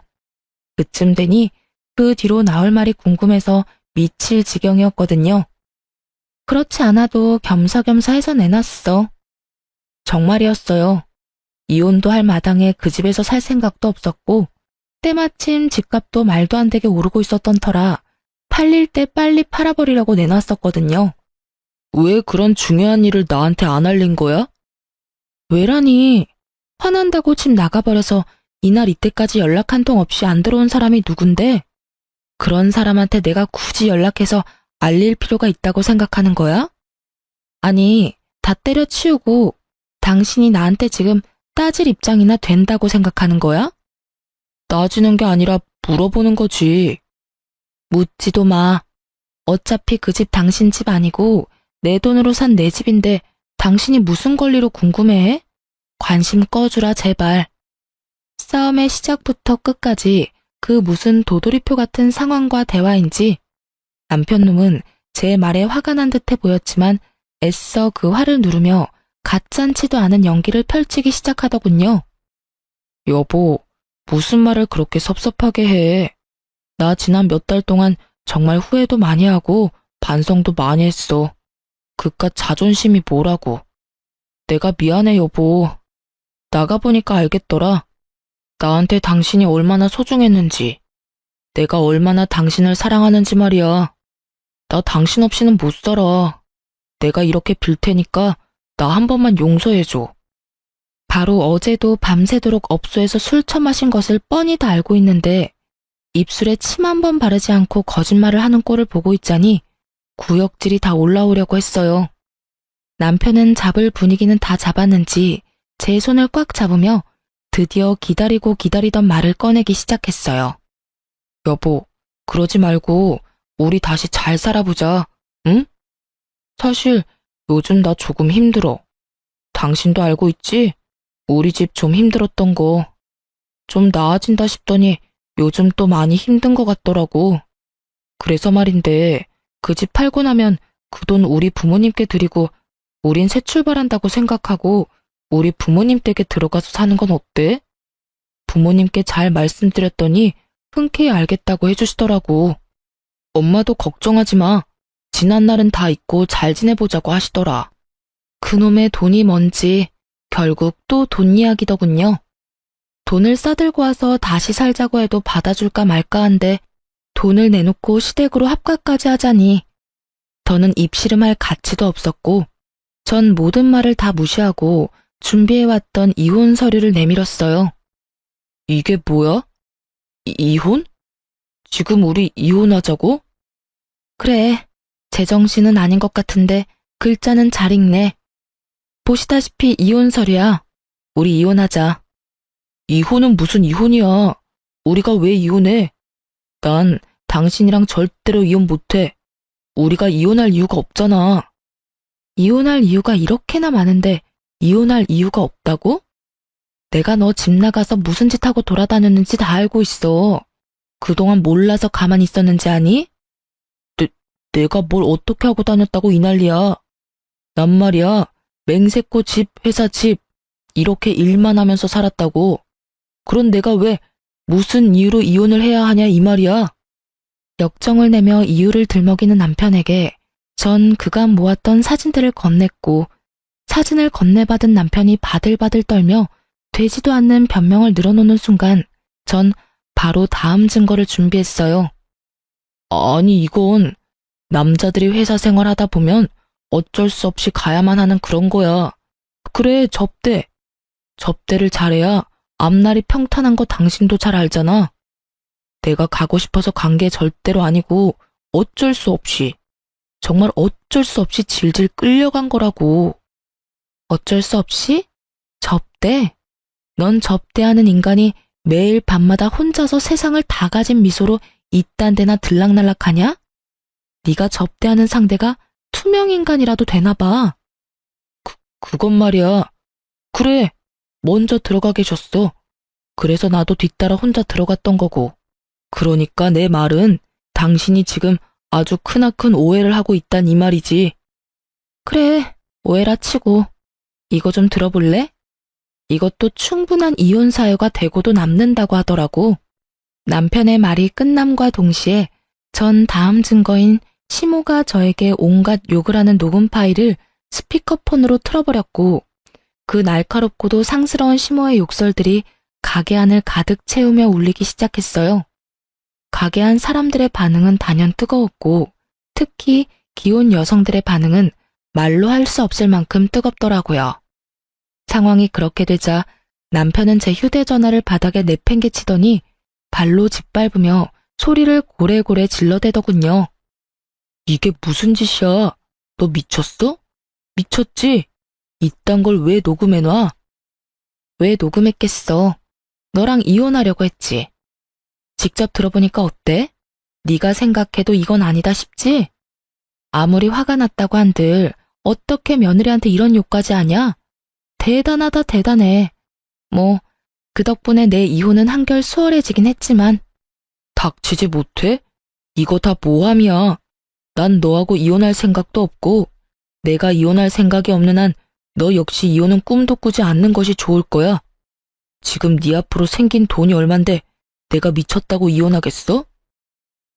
그쯤 되니 그 뒤로 나올 말이 궁금해서 미칠 지경이었거든요. 그렇지 않아도 겸사겸사 해서 내놨어. 정말이었어요. 이혼도 할 마당에 그 집에서 살 생각도 없었고 때마침 집값도 말도 안 되게 오르고 있었던 터라 팔릴 때 빨리 팔아버리려고 내놨었거든요. 왜 그런 중요한 일을 나한테 안 알린 거야? 왜라니? 화난다고 집 나가버려서 이날 이때까지 연락 한 통 없이 안 들어온 사람이 누군데? 그런 사람한테 내가 굳이 연락해서 알릴 필요가 있다고 생각하는 거야? 아니, 다 때려치우고 당신이 나한테 지금 따질 입장이나 된다고 생각하는 거야? 따지는 게 아니라 물어보는 거지. 묻지도 마. 어차피 그 집 당신 집 아니고 내 돈으로 산 내 집인데 당신이 무슨 권리로 궁금해해? 관심 꺼주라 제발. 싸움의 시작부터 끝까지 그 무슨 도돌이표 같은 상황과 대화인지 남편놈은 제 말에 화가 난 듯해 보였지만 애써 그 화를 누르며 가짠치도 않은 연기를 펼치기 시작하더군요. 여보, 무슨 말을 그렇게 섭섭하게 해. 나 지난 몇 달 동안 정말 후회도 많이 하고 반성도 많이 했어. 그깟 자존심이 뭐라고. 내가 미안해 여보. 나가보니까 알겠더라. 나한테 당신이 얼마나 소중했는지. 내가 얼마나 당신을 사랑하는지 말이야. 나 당신 없이는 못 살아. 내가 이렇게 빌 테니까 나 한 번만 용서해줘. 바로 어제도 밤새도록 업소에서 술 처마신 것을 뻔히 다 알고 있는데 입술에 침 한 번 바르지 않고 거짓말을 하는 꼴을 보고 있자니 구역질이 다 올라오려고 했어요. 남편은 잡을 분위기는 다 잡았는지 제 손을 꽉 잡으며 드디어 기다리고 기다리던 말을 꺼내기 시작했어요. 여보, 그러지 말고 우리 다시 잘 살아보자, 응? 사실 요즘 나 조금 힘들어. 당신도 알고 있지? 우리 집 좀 힘들었던 거. 좀 나아진다 싶더니 요즘 또 많이 힘든 것 같더라고. 그래서 말인데 그 집 팔고 나면 그 돈 우리 부모님께 드리고 우린 새 출발한다고 생각하고 우리 부모님 댁에 들어가서 사는 건 어때? 부모님께 잘 말씀드렸더니 흔쾌히 알겠다고 해주시더라고. 엄마도 걱정하지 마. 지난 날은 다 잊고 잘 지내보자고 하시더라. 그놈의 돈이 뭔지 결국 또 돈 이야기더군요. 돈을 싸들고 와서 다시 살자고 해도 받아줄까 말까 한데 돈을 내놓고 시댁으로 합가까지 하자니 더는 입씨름할 가치도 없었고 전 모든 말을 다 무시하고 준비해왔던 이혼 서류를 내밀었어요. 이게 뭐야? 이혼? 지금 우리 이혼하자고? 그래, 제정신은 아닌 것 같은데 글자는 잘 읽네. 보시다시피 이혼 서류야. 우리 이혼하자. 이혼은 무슨 이혼이야. 우리가 왜 이혼해? 난 당신이랑 절대로 이혼 못해. 우리가 이혼할 이유가 없잖아. 이혼할 이유가 이렇게나 많은데 이혼할 이유가 없다고? 내가 너 집 나가서 무슨 짓 하고 돌아다녔는지 다 알고 있어. 그동안 몰라서 가만히 있었는지 아니? 내가 뭘 어떻게 하고 다녔다고 이 난리야. 난 말이야, 맹세코 집, 회사 집 이렇게 일만 하면서 살았다고. 그런 내가 왜 무슨 이유로 이혼을 해야 하냐 이 말이야. 역정을 내며 이유를 들먹이는 남편에게 전 그간 모았던 사진들을 건넸고 사진을 건네받은 남편이 바들바들 떨며 되지도 않는 변명을 늘어놓는 순간 전 바로 다음 증거를 준비했어요. 아니 이건 남자들이 회사 생활하다 보면 어쩔 수 없이 가야만 하는 그런 거야. 그래, 접대. 접대를 잘해야 앞날이 평탄한 거 당신도 잘 알잖아. 내가 가고 싶어서 간 게 절대로 아니고 어쩔 수 없이, 정말 어쩔 수 없이 질질 끌려간 거라고. 어쩔 수 없이? 접대? 넌 접대하는 인간이 매일 밤마다 혼자서 세상을 다 가진 미소로 이딴 데나 들락날락하냐? 네가 접대하는 상대가 투명인간이라도 되나 봐. 그건 말이야. 그래, 먼저 들어가 계셨어. 그래서 나도 뒤따라 혼자 들어갔던 거고. 그러니까 내 말은 당신이 지금 아주 크나큰 오해를 하고 있단 이 말이지. 그래, 오해라 치고. 이거 좀 들어볼래? 이것도 충분한 이혼 사유가 되고도 남는다고 하더라고. 남편의 말이 끝남과 동시에 전 다음 증거인 시모가 저에게 온갖 욕을 하는 녹음 파일을 스피커폰으로 틀어버렸고 그 날카롭고도 상스러운 시모의 욕설들이 가게 안을 가득 채우며 울리기 시작했어요. 가게 안 사람들의 반응은 단연 뜨거웠고, 특히 기혼 여성들의 반응은 말로 할 수 없을 만큼 뜨겁더라고요. 상황이 그렇게 되자 남편은 제 휴대전화를 바닥에 내팽개치더니 발로 짓밟으며 소리를 고래고래 질러대더군요. 이게 무슨 짓이야? 너 미쳤어? 미쳤지? 이딴 걸 왜 녹음해놔? 왜 녹음했겠어? 너랑 이혼하려고 했지. 직접 들어보니까 어때? 네가 생각해도 이건 아니다 싶지? 아무리 화가 났다고 한들 어떻게 며느리한테 이런 욕까지 하냐? 대단하다 대단해. 뭐 그 덕분에 내 이혼은 한결 수월해지긴 했지만. 닥치지 못해? 이거 다 모함이야. 난 너하고 이혼할 생각도 없고 내가 이혼할 생각이 없는 한 너 역시 이혼은 꿈도 꾸지 않는 것이 좋을 거야. 지금 네 앞으로 생긴 돈이 얼만데 내가 미쳤다고 이혼하겠어?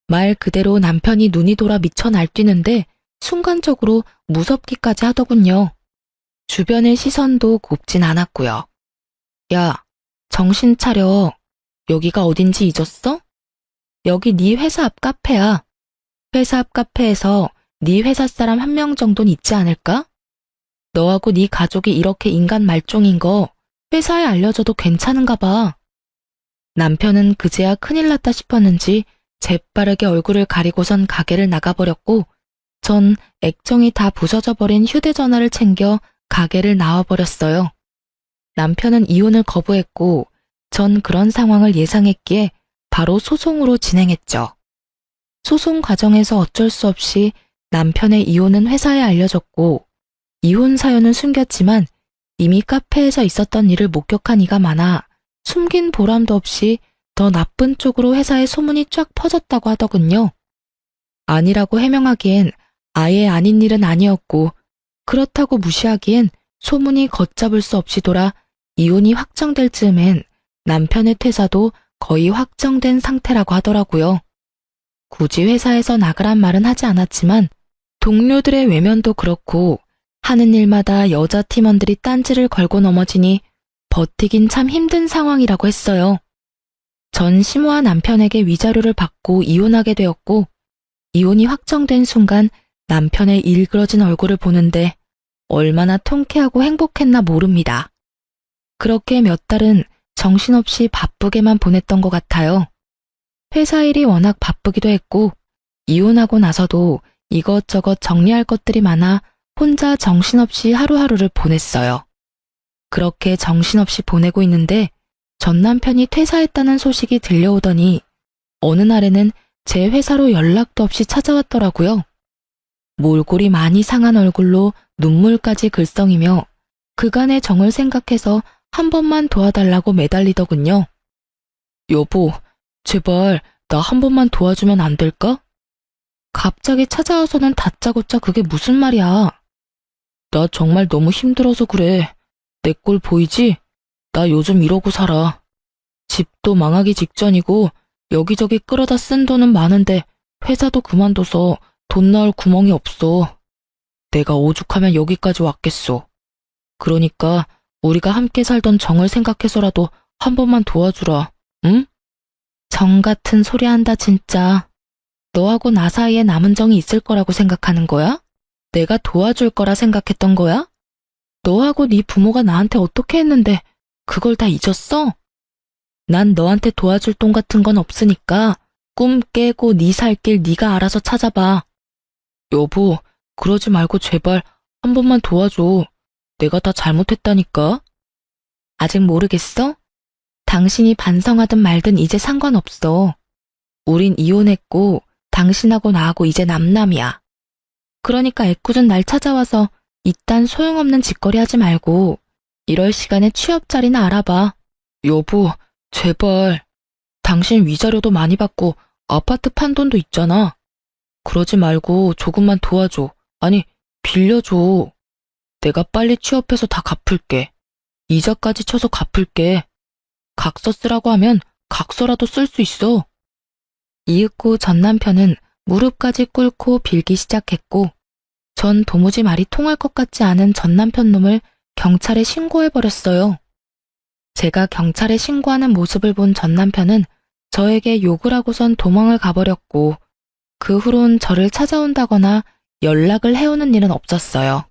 말 그대로 남편이 눈이 돌아 미쳐 날뛰는데 순간적으로 무섭기까지 하더군요. 주변의 시선도 곱진 않았고요. 야, 정신 차려. 여기가 어딘지 잊었어? 여기 네 회사 앞 카페야. 회사 앞 카페에서 네 회사 사람 한 명 정도는 있지 않을까? 너하고 네 가족이 이렇게 인간 말종인 거 회사에 알려줘도 괜찮은가 봐. 남편은 그제야 큰일 났다 싶었는지 재빠르게 얼굴을 가리고선 가게를 나가버렸고 전 액정이 다 부서져 버린 휴대전화를 챙겨 가게를 나와버렸어요. 남편은 이혼을 거부했고 전 그런 상황을 예상했기에 바로 소송으로 진행했죠. 소송 과정에서 어쩔 수 없이 남편의 이혼은 회사에 알려졌고 이혼 사연은 숨겼지만 이미 카페에서 있었던 일을 목격한 이가 많아 숨긴 보람도 없이 더 나쁜 쪽으로 회사에 소문이 쫙 퍼졌다고 하더군요. 아니라고 해명하기엔 아예 아닌 일은 아니었고 그렇다고 무시하기엔 소문이 걷잡을 수 없이 돌아 이혼이 확정될 즈음엔 남편의 퇴사도 거의 확정된 상태라고 하더라고요. 굳이 회사에서 나가란 말은 하지 않았지만 동료들의 외면도 그렇고 하는 일마다 여자 팀원들이 딴지를 걸고 넘어지니 버티긴 참 힘든 상황이라고 했어요. 전 심우와 남편에게 위자료를 받고 이혼하게 되었고 이혼이 확정된 순간 남편의 일그러진 얼굴을 보는데 얼마나 통쾌하고 행복했나 모릅니다. 그렇게 몇 달은 정신없이 바쁘게만 보냈던 것 같아요. 회사 일이 워낙 바쁘기도 했고 이혼하고 나서도 이것저것 정리할 것들이 많아 혼자 정신없이 하루하루를 보냈어요. 그렇게 정신없이 보내고 있는데 전 남편이 퇴사했다는 소식이 들려오더니 어느 날에는 제 회사로 연락도 없이 찾아왔더라고요. 몰골이 많이 상한 얼굴로 눈물까지 글썽이며 그간의 정을 생각해서 한 번만 도와달라고 매달리더군요. 여보, 제발 나 한 번만 도와주면 안 될까? 갑자기 찾아와서는 다짜고짜 그게 무슨 말이야. 나 정말 너무 힘들어서 그래. 내 꼴 보이지? 나 요즘 이러고 살아. 집도 망하기 직전이고 여기저기 끌어다 쓴 돈은 많은데 회사도 그만둬서 돈 나올 구멍이 없어. 내가 오죽하면 여기까지 왔겠소. 그러니까 우리가 함께 살던 정을 생각해서라도 한 번만 도와주라, 응? 정 같은 소리 한다 진짜. 너하고 나 사이에 남은 정이 있을 거라고 생각하는 거야? 내가 도와줄 거라 생각했던 거야? 너하고 네 부모가 나한테 어떻게 했는데 그걸 다 잊었어? 난 너한테 도와줄 돈 같은 건 없으니까 꿈 깨고 네 살 길 네가 알아서 찾아봐. 여보, 그러지 말고 제발 한 번만 도와줘. 내가 다 잘못했다니까. 아직 모르겠어? 당신이 반성하든 말든 이제 상관없어. 우린 이혼했고 당신하고 나하고 이제 남남이야. 그러니까 애꿎은 날 찾아와서 이딴 소용없는 짓거리 하지 말고 이럴 시간에 취업 자리나 알아봐. 여보, 제발. 당신 위자료도 많이 받고 아파트 판 돈도 있잖아. 그러지 말고 조금만 도와줘. 아니, 빌려줘. 내가 빨리 취업해서 다 갚을게. 이자까지 쳐서 갚을게. 각서 쓰라고 하면 각서라도 쓸 수 있어. 이윽고 전 남편은 무릎까지 꿇고 빌기 시작했고 전 도무지 말이 통할 것 같지 않은 전 남편 놈을 경찰에 신고해버렸어요. 제가 경찰에 신고하는 모습을 본 전 남편은 저에게 욕을 하고선 도망을 가버렸고 그 후론 저를 찾아온다거나 연락을 해오는 일은 없었어요.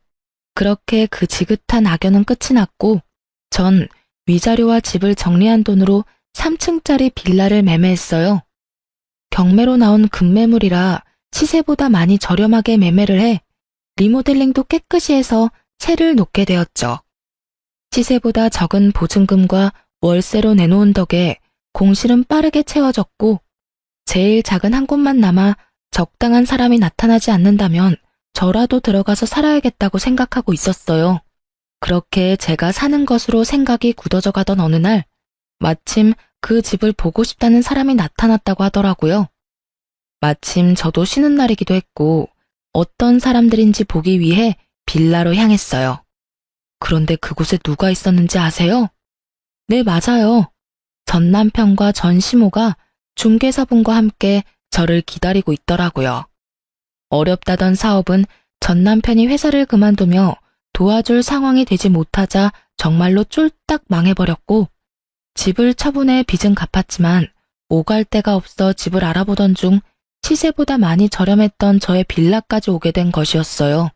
그렇게 그 지긋한 악연은 끝이 났고 전 위자료와 집을 정리한 돈으로 3층짜리 빌라를 매매했어요. 경매로 나온 급매물이라 시세보다 많이 저렴하게 매매를 해 리모델링도 깨끗이 해서 세를 놓게 되었죠. 시세보다 적은 보증금과 월세로 내놓은 덕에 공실은 빠르게 채워졌고 제일 작은 한 곳만 남아 적당한 사람이 나타나지 않는다면 저라도 들어가서 살아야겠다고 생각하고 있었어요. 그렇게 제가 사는 것으로 생각이 굳어져 가던 어느 날 마침 그 집을 보고 싶다는 사람이 나타났다고 하더라고요. 마침 저도 쉬는 날이기도 했고 어떤 사람들인지 보기 위해 빌라로 향했어요. 그런데 그곳에 누가 있었는지 아세요? 네, 맞아요. 전 남편과 전 시모가 중개사분과 함께 저를 기다리고 있더라고요. 어렵다던 사업은 전 남편이 회사를 그만두며 도와줄 상황이 되지 못하자 정말로 쫄딱 망해버렸고 집을 처분해 빚은 갚았지만 오갈 데가 없어 집을 알아보던 중 시세보다 많이 저렴했던 저의 빌라까지 오게 된 것이었어요.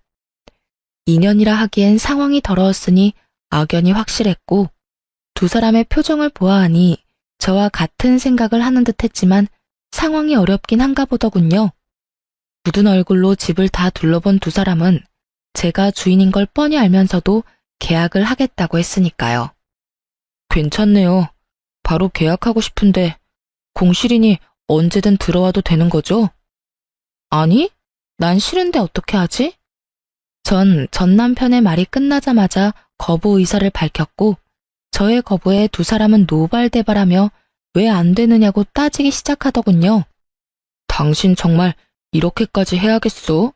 2년이라 하기엔 상황이 더러웠으니 악연이 확실했고 두 사람의 표정을 보아하니 저와 같은 생각을 하는 듯 했지만 상황이 어렵긴 한가 보더군요. 굳은 얼굴로 집을 다 둘러본 두 사람은 제가 주인인 걸 뻔히 알면서도 계약을 하겠다고 했으니까요. 괜찮네요. 바로 계약하고 싶은데 공실이니 언제든 들어와도 되는 거죠? 아니, 난 싫은데 어떻게 하지? 전 남편의 말이 끝나자마자 거부 의사를 밝혔고 저의 거부에 두 사람은 노발대발하며 왜 안 되느냐고 따지기 시작하더군요. 당신 정말 이렇게까지 해야겠어?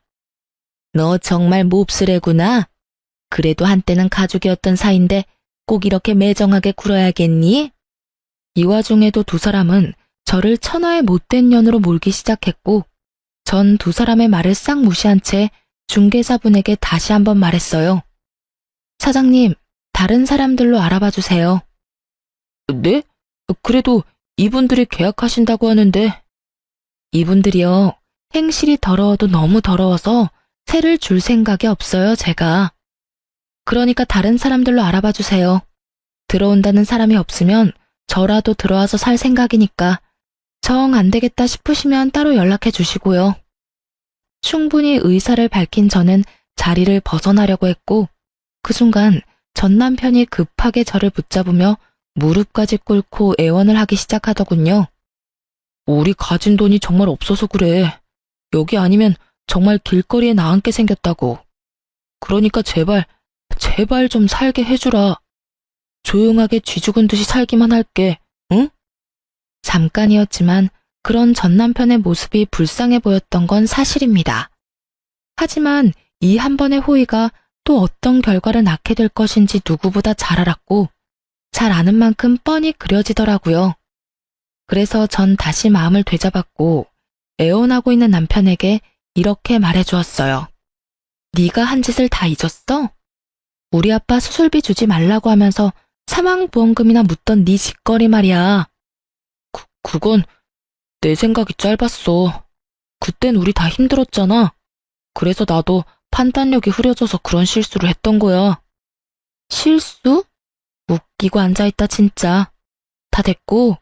너 정말 몹쓸애구나. 그래도 한때는 가족이었던 사이인데 꼭 이렇게 매정하게 굴어야겠니? 이 와중에도 두 사람은 저를 천하의 못된 년으로 몰기 시작했고 전 두 사람의 말을 싹 무시한 채 중개사분에게 다시 한번 말했어요. 사장님, 다른 사람들로 알아봐 주세요. 네? 그래도 이분들이 계약하신다고 하는데. 이분들이요, 행실이 더러워도 너무 더러워서 세를 줄 생각이 없어요, 제가. 그러니까 다른 사람들로 알아봐 주세요. 들어온다는 사람이 없으면 저라도 들어와서 살 생각이니까 정 안 되겠다 싶으시면 따로 연락해 주시고요. 충분히 의사를 밝힌 저는 자리를 벗어나려고 했고 그 순간 전 남편이 급하게 저를 붙잡으며 무릎까지 꿇고 애원을 하기 시작하더군요. 우리 가진 돈이 정말 없어서 그래. 여기 아니면 정말 길거리에 나앉게 생겼다고. 그러니까 제발 좀 살게 해주라. 조용하게 쥐 죽은 듯이 살기만 할게, 응? 잠깐이었지만 그런 전 남편의 모습이 불쌍해 보였던 건 사실입니다. 하지만 이 한 번의 호의가 또 어떤 결과를 낳게 될 것인지 누구보다 잘 알았고 잘 아는 만큼 뻔히 그려지더라고요. 그래서 전 다시 마음을 되잡았고 애원하고 있는 남편에게 이렇게 말해주었어요. 네가 한 짓을 다 잊었어? 우리 아빠 수술비 주지 말라고 하면서 사망보험금이나 묻던 네 짓거리 말이야. 그건 내 생각이 짧았어. 그땐 우리 다 힘들었잖아. 그래서 나도 판단력이 흐려져서 그런 실수를 했던 거야. 실수? 웃기고 앉아있다 진짜. 다 됐고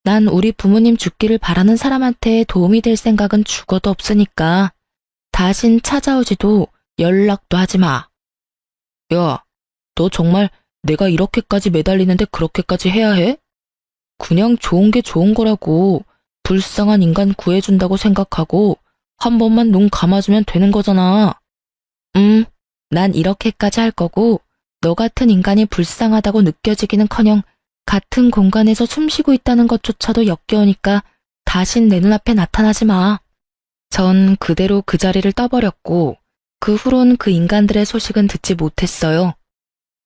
난 우리 부모님 죽기를 바라는 사람한테 도움이 될 생각은 죽어도 없으니까 다신 찾아오지도 연락도 하지 마. 야, 너 정말 내가 이렇게까지 매달리는데 그렇게까지 해야 해? 그냥 좋은 게 좋은 거라고. 불쌍한 인간 구해준다고 생각하고 한 번만 눈 감아주면 되는 거잖아. 난 이렇게까지 할 거고 너 같은 인간이 불쌍하다고 느껴지기는커녕 같은 공간에서 숨쉬고 있다는 것조차도 역겨우니까 다신 내 눈앞에 나타나지 마. 전 그대로 그 자리를 떠버렸고 그 후론 그 인간들의 소식은 듣지 못했어요.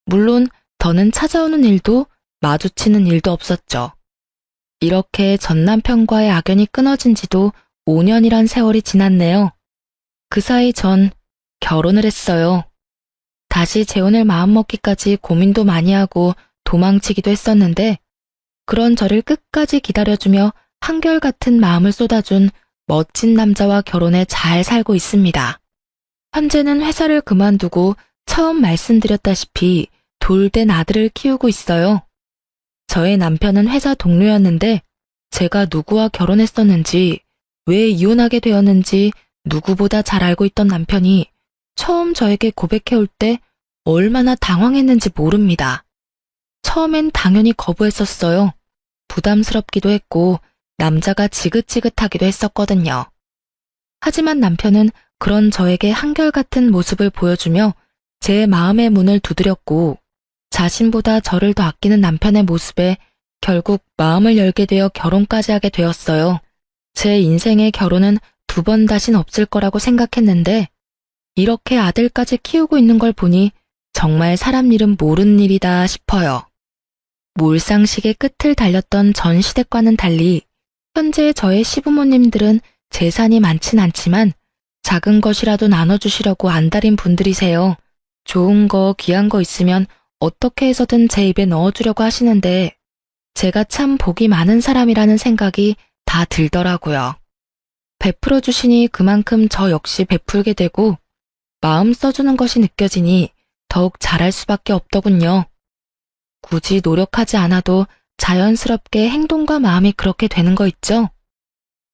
물론 더는 찾아오는 일도 마주치는 일도 없었죠. 이렇게 전 남편과의 악연이 끊어진 지도 5년이란 세월이 지났네요. 그 사이 전 결혼을 했어요. 다시 재혼을 마음먹기까지 고민도 많이 하고 도망치기도 했었는데 그런 저를 끝까지 기다려주며 한결같은 마음을 쏟아준 멋진 남자와 결혼해 잘 살고 있습니다. 현재는 회사를 그만두고 처음 말씀드렸다시피 돌된 아들을 키우고 있어요. 저의 남편은 회사 동료였는데 제가 누구와 결혼했었는지, 왜 이혼하게 되었는지 누구보다 잘 알고 있던 남편이 처음 저에게 고백해올 때 얼마나 당황했는지 모릅니다. 처음엔 당연히 거부했었어요. 부담스럽기도 했고 남자가 지긋지긋하기도 했었거든요. 하지만 남편은 그런 저에게 한결같은 모습을 보여주며 제 마음의 문을 두드렸고 자신보다 저를 더 아끼는 남편의 모습에 결국 마음을 열게 되어 결혼까지 하게 되었어요. 제 인생의 결혼은 2번 다신 없을 거라고 생각했는데 이렇게 아들까지 키우고 있는 걸 보니 정말 사람 일은 모르는 일이다 싶어요. 몰상식의 끝을 달렸던 전 시댁과는 달리 현재 저의 시부모님들은 재산이 많진 않지만 작은 것이라도 나눠주시려고 안달인 분들이세요. 좋은 거, 귀한 거 있으면 어떻게 해서든 제 입에 넣어주려고 하시는데 제가 참 복이 많은 사람이라는 생각이 다 들더라고요. 베풀어 주시니 그만큼 저 역시 베풀게 되고 마음 써주는 것이 느껴지니 더욱 잘할 수밖에 없더군요. 굳이 노력하지 않아도 자연스럽게 행동과 마음이 그렇게 되는 거 있죠?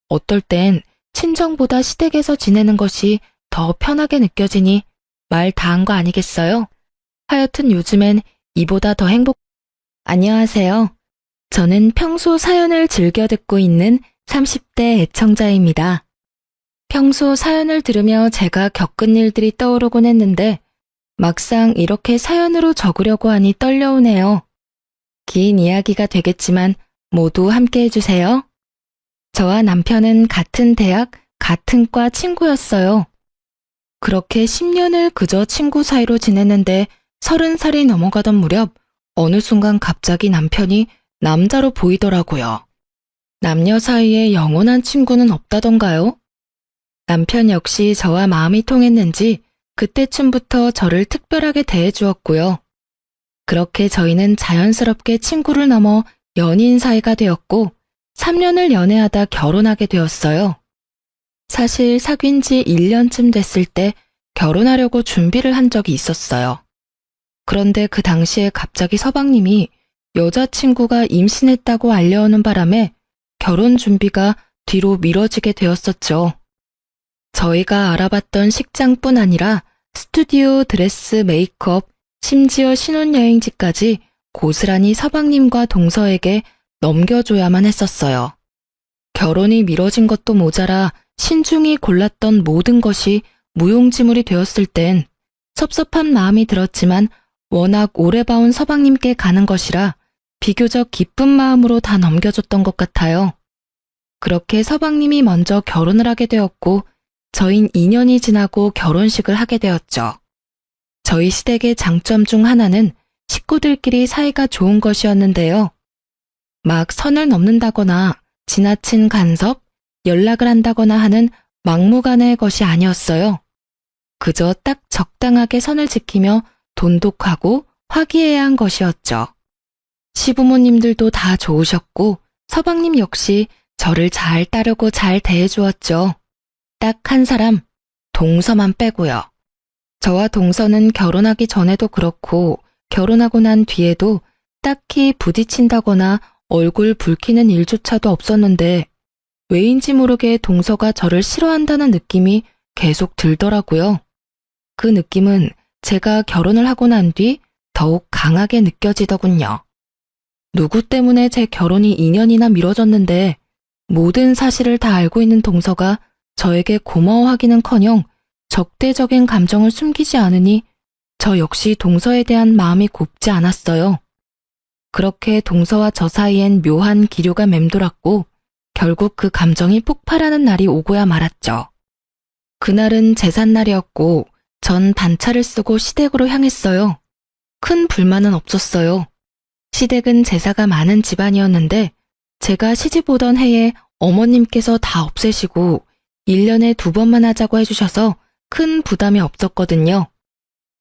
어떨 땐 친정보다 시댁에서 지내는 것이 더 편하게 느껴지니 말 다 한 거 아니겠어요? 하여튼 요즘엔 이보다 더 안녕하세요. 저는 평소 사연을 즐겨 듣고 있는 30대 애청자입니다. 평소 사연을 들으며 제가 겪은 일들이 떠오르곤 했는데 막상 이렇게 사연으로 적으려고 하니 떨려오네요. 긴 이야기가 되겠지만 모두 함께 해주세요. 저와 남편은 같은 대학, 같은 과 친구였어요. 그렇게 10년을 그저 친구 사이로 지냈는데 30살이 넘어가던 무렵 어느 순간 갑자기 남편이 남자로 보이더라고요. 남녀 사이에 영원한 친구는 없다던가요? 남편 역시 저와 마음이 통했는지 그때쯤부터 저를 특별하게 대해주었고요. 그렇게 저희는 자연스럽게 친구를 넘어 연인 사이가 되었고 3년을 연애하다 결혼하게 되었어요. 사실 사귄 지 1년쯤 됐을 때 결혼하려고 준비를 한 적이 있었어요. 그런데 그 당시에 갑자기 서방님이 여자친구가 임신했다고 알려오는 바람에 결혼 준비가 뒤로 미뤄지게 되었었죠. 저희가 알아봤던 식장뿐 아니라 스튜디오, 드레스, 메이크업, 심지어 신혼여행지까지 고스란히 서방님과 동서에게 넘겨줘야만 했었어요. 결혼이 미뤄진 것도 모자라 신중히 골랐던 모든 것이 무용지물이 되었을 땐 섭섭한 마음이 들었지만 워낙 오래 봐온 서방님께 가는 것이라 비교적 기쁜 마음으로 다 넘겨줬던 것 같아요. 그렇게 서방님이 먼저 결혼을 하게 되었고 저흰 2년이 지나고 결혼식을 하게 되었죠. 저희 시댁의 장점 중 하나는 식구들끼리 사이가 좋은 것이었는데요. 막 선을 넘는다거나 지나친 간섭, 연락을 한다거나 하는 막무가내의 것이 아니었어요. 그저 딱 적당하게 선을 지키며 돈독하고 화기애애한 것이었죠. 시부모님들도 다 좋으셨고 서방님 역시 저를 잘 따르고 잘 대해주었죠. 딱 한 사람, 동서만 빼고요. 저와 동서는 결혼하기 전에도 그렇고 결혼하고 난 뒤에도 딱히 부딪힌다거나 얼굴 붉히는 일조차도 없었는데 왜인지 모르게 동서가 저를 싫어한다는 느낌이 계속 들더라고요. 그 느낌은 제가 결혼을 하고 난 뒤 더욱 강하게 느껴지더군요. 누구 때문에 제 결혼이 2년이나 미뤄졌는데 모든 사실을 다 알고 있는 동서가 저에게 고마워하기는커녕 적대적인 감정을 숨기지 않으니 저 역시 동서에 대한 마음이 곱지 않았어요. 그렇게 동서와 저 사이엔 묘한 기류가 맴돌았고 결국 그 감정이 폭발하는 날이 오고야 말았죠. 그날은 제삿날이었고 전 반차를 쓰고 시댁으로 향했어요. 큰 불만은 없었어요. 시댁은 제사가 많은 집안이었는데 제가 시집 오던 해에 어머님께서 다 없애시고 1년에 2번만 하자고 해주셔서 큰 부담이 없었거든요.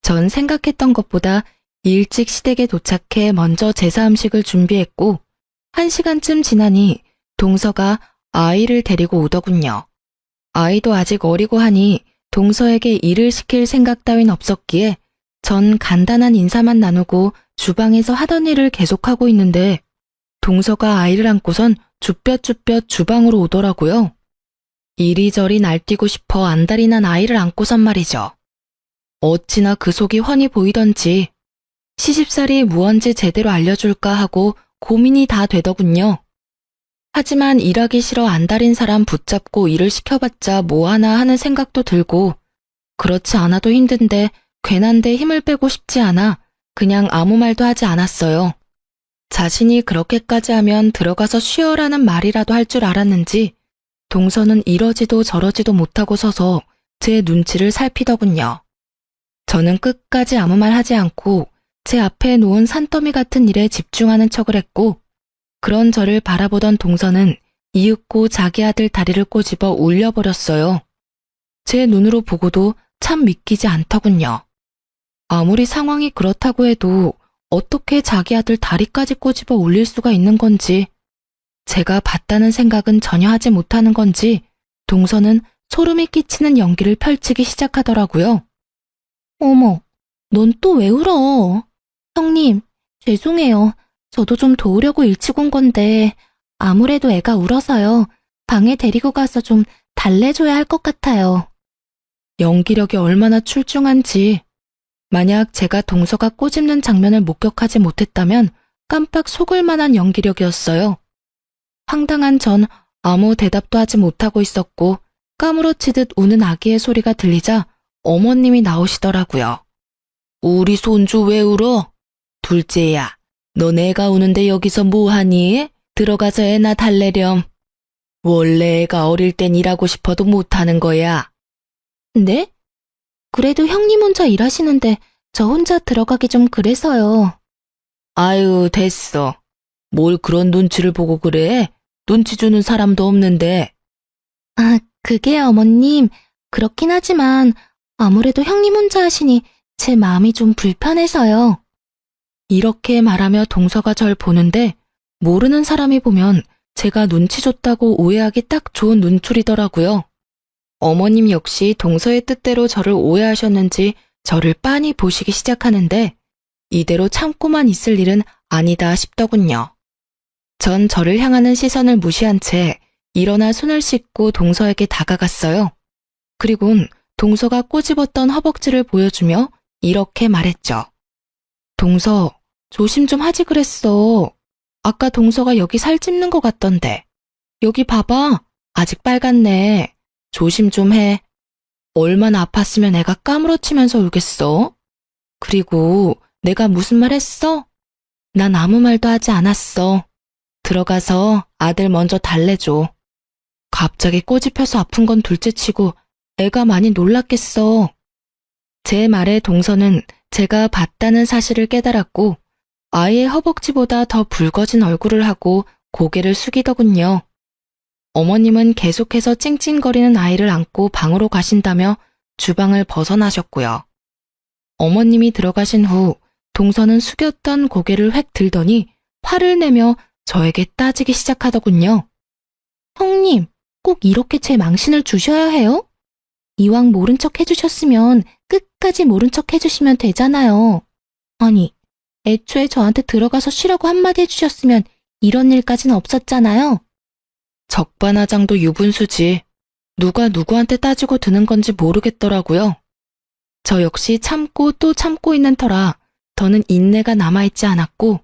전 생각했던 것보다 일찍 시댁에 도착해 먼저 제사 음식을 준비했고 1시간쯤 지나니 동서가 아이를 데리고 오더군요. 아이도 아직 어리고 하니 동서에게 일을 시킬 생각 따윈 없었기에 전 간단한 인사만 나누고 주방에서 하던 일을 계속하고 있는데 동서가 아이를 안고선 쭈뼛쭈뼛 주방으로 오더라고요. 이리저리 날뛰고 싶어 안달이 난 아이를 안고선 말이죠. 어찌나 그 속이 훤히 보이던지 시집살이 무언지 제대로 알려줄까 하고 고민이 다 되더군요. 하지만 일하기 싫어 안달인 사람 붙잡고 일을 시켜봤자 뭐하나 하는 생각도 들고 그렇지 않아도 힘든데 괜한데 힘을 빼고 싶지 않아 그냥 아무 말도 하지 않았어요. 자신이 그렇게까지 하면 들어가서 쉬어라는 말이라도 할 줄 알았는지 동서는 이러지도 저러지도 못하고 서서 제 눈치를 살피더군요. 저는 끝까지 아무 말 하지 않고 제 앞에 놓은 산더미 같은 일에 집중하는 척을 했고 그런 저를 바라보던 동서는 이윽고 자기 아들 다리를 꼬집어 울려버렸어요. 제 눈으로 보고도 참 믿기지 않더군요. 아무리 상황이 그렇다고 해도 어떻게 자기 아들 다리까지 꼬집어 울릴 수가 있는 건지 제가 봤다는 생각은 전혀 하지 못하는 건지 동서는 소름이 끼치는 연기를 펼치기 시작하더라고요. 어머, 넌 또 왜 울어? 형님, 죄송해요. 저도 좀 도우려고 일찍 온 건데 아무래도 애가 울어서요. 방에 데리고 가서 좀 달래줘야 할 것 같아요. 연기력이 얼마나 출중한지. 만약 제가 동서가 꼬집는 장면을 목격하지 못했다면 깜빡 속을 만한 연기력이었어요. 황당한 전 아무 대답도 하지 못하고 있었고 까무러치듯 우는 아기의 소리가 들리자 어머님이 나오시더라고요. 우리 손주 왜 울어? 둘째야, 너 내가 우는데 여기서 뭐하니? 들어가서 애나 달래렴. 원래 애가 어릴 땐 일하고 싶어도 못하는 거야. 네? 그래도 형님 혼자 일하시는데 저 혼자 들어가기 좀 그래서요. 아유, 됐어. 뭘 그런 눈치를 보고 그래? 눈치 주는 사람도 없는데. 아, 그게 어머님, 그렇긴 하지만 아무래도 형님 혼자 하시니 제 마음이 좀 불편해서요. 이렇게 말하며 동서가 절 보는데 모르는 사람이 보면 제가 눈치 줬다고 오해하기 딱 좋은 눈초리더라고요. 어머님 역시 동서의 뜻대로 저를 오해하셨는지 저를 빤히 보시기 시작하는데 이대로 참고만 있을 일은 아니다 싶더군요. 전 저를 향하는 시선을 무시한 채 일어나 손을 씻고 동서에게 다가갔어요. 그리곤 동서가 꼬집었던 허벅지를 보여주며 이렇게 말했죠. 동서, 조심 좀 하지 그랬어. 아까 동서가 여기 살 찝는 것 같던데. 여기 봐봐. 아직 빨갛네. 조심 좀 해. 얼마나 아팠으면 애가 까무러치면서 울겠어? 그리고 내가 무슨 말 했어? 난 아무 말도 하지 않았어. 들어가서 아들 먼저 달래줘. 갑자기 꼬집혀서 아픈 건 둘째치고 애가 많이 놀랐겠어. 제 말에 동서는 제가 봤다는 사실을 깨달았고 아이의 허벅지보다 더 붉어진 얼굴을 하고 고개를 숙이더군요. 어머님은 계속해서 찡찡거리는 아이를 안고 방으로 가신다며 주방을 벗어나셨고요. 어머님이 들어가신 후 동서는 숙였던 고개를 획 들더니 화를 내며 저에게 따지기 시작하더군요. 형님, 꼭 이렇게 제 망신을 주셔야 해요? 이왕 모른 척 해주셨으면 끝까지 모른 척 해주시면 되잖아요. 아니, 애초에 저한테 들어가서 쉬라고 한마디 해주셨으면 이런 일까진 없었잖아요. 적반하장도 유분수지. 누가 누구한테 따지고 드는 건지 모르겠더라고요. 저 역시 참고 또 참고 있는 터라 더는 인내가 남아있지 않았고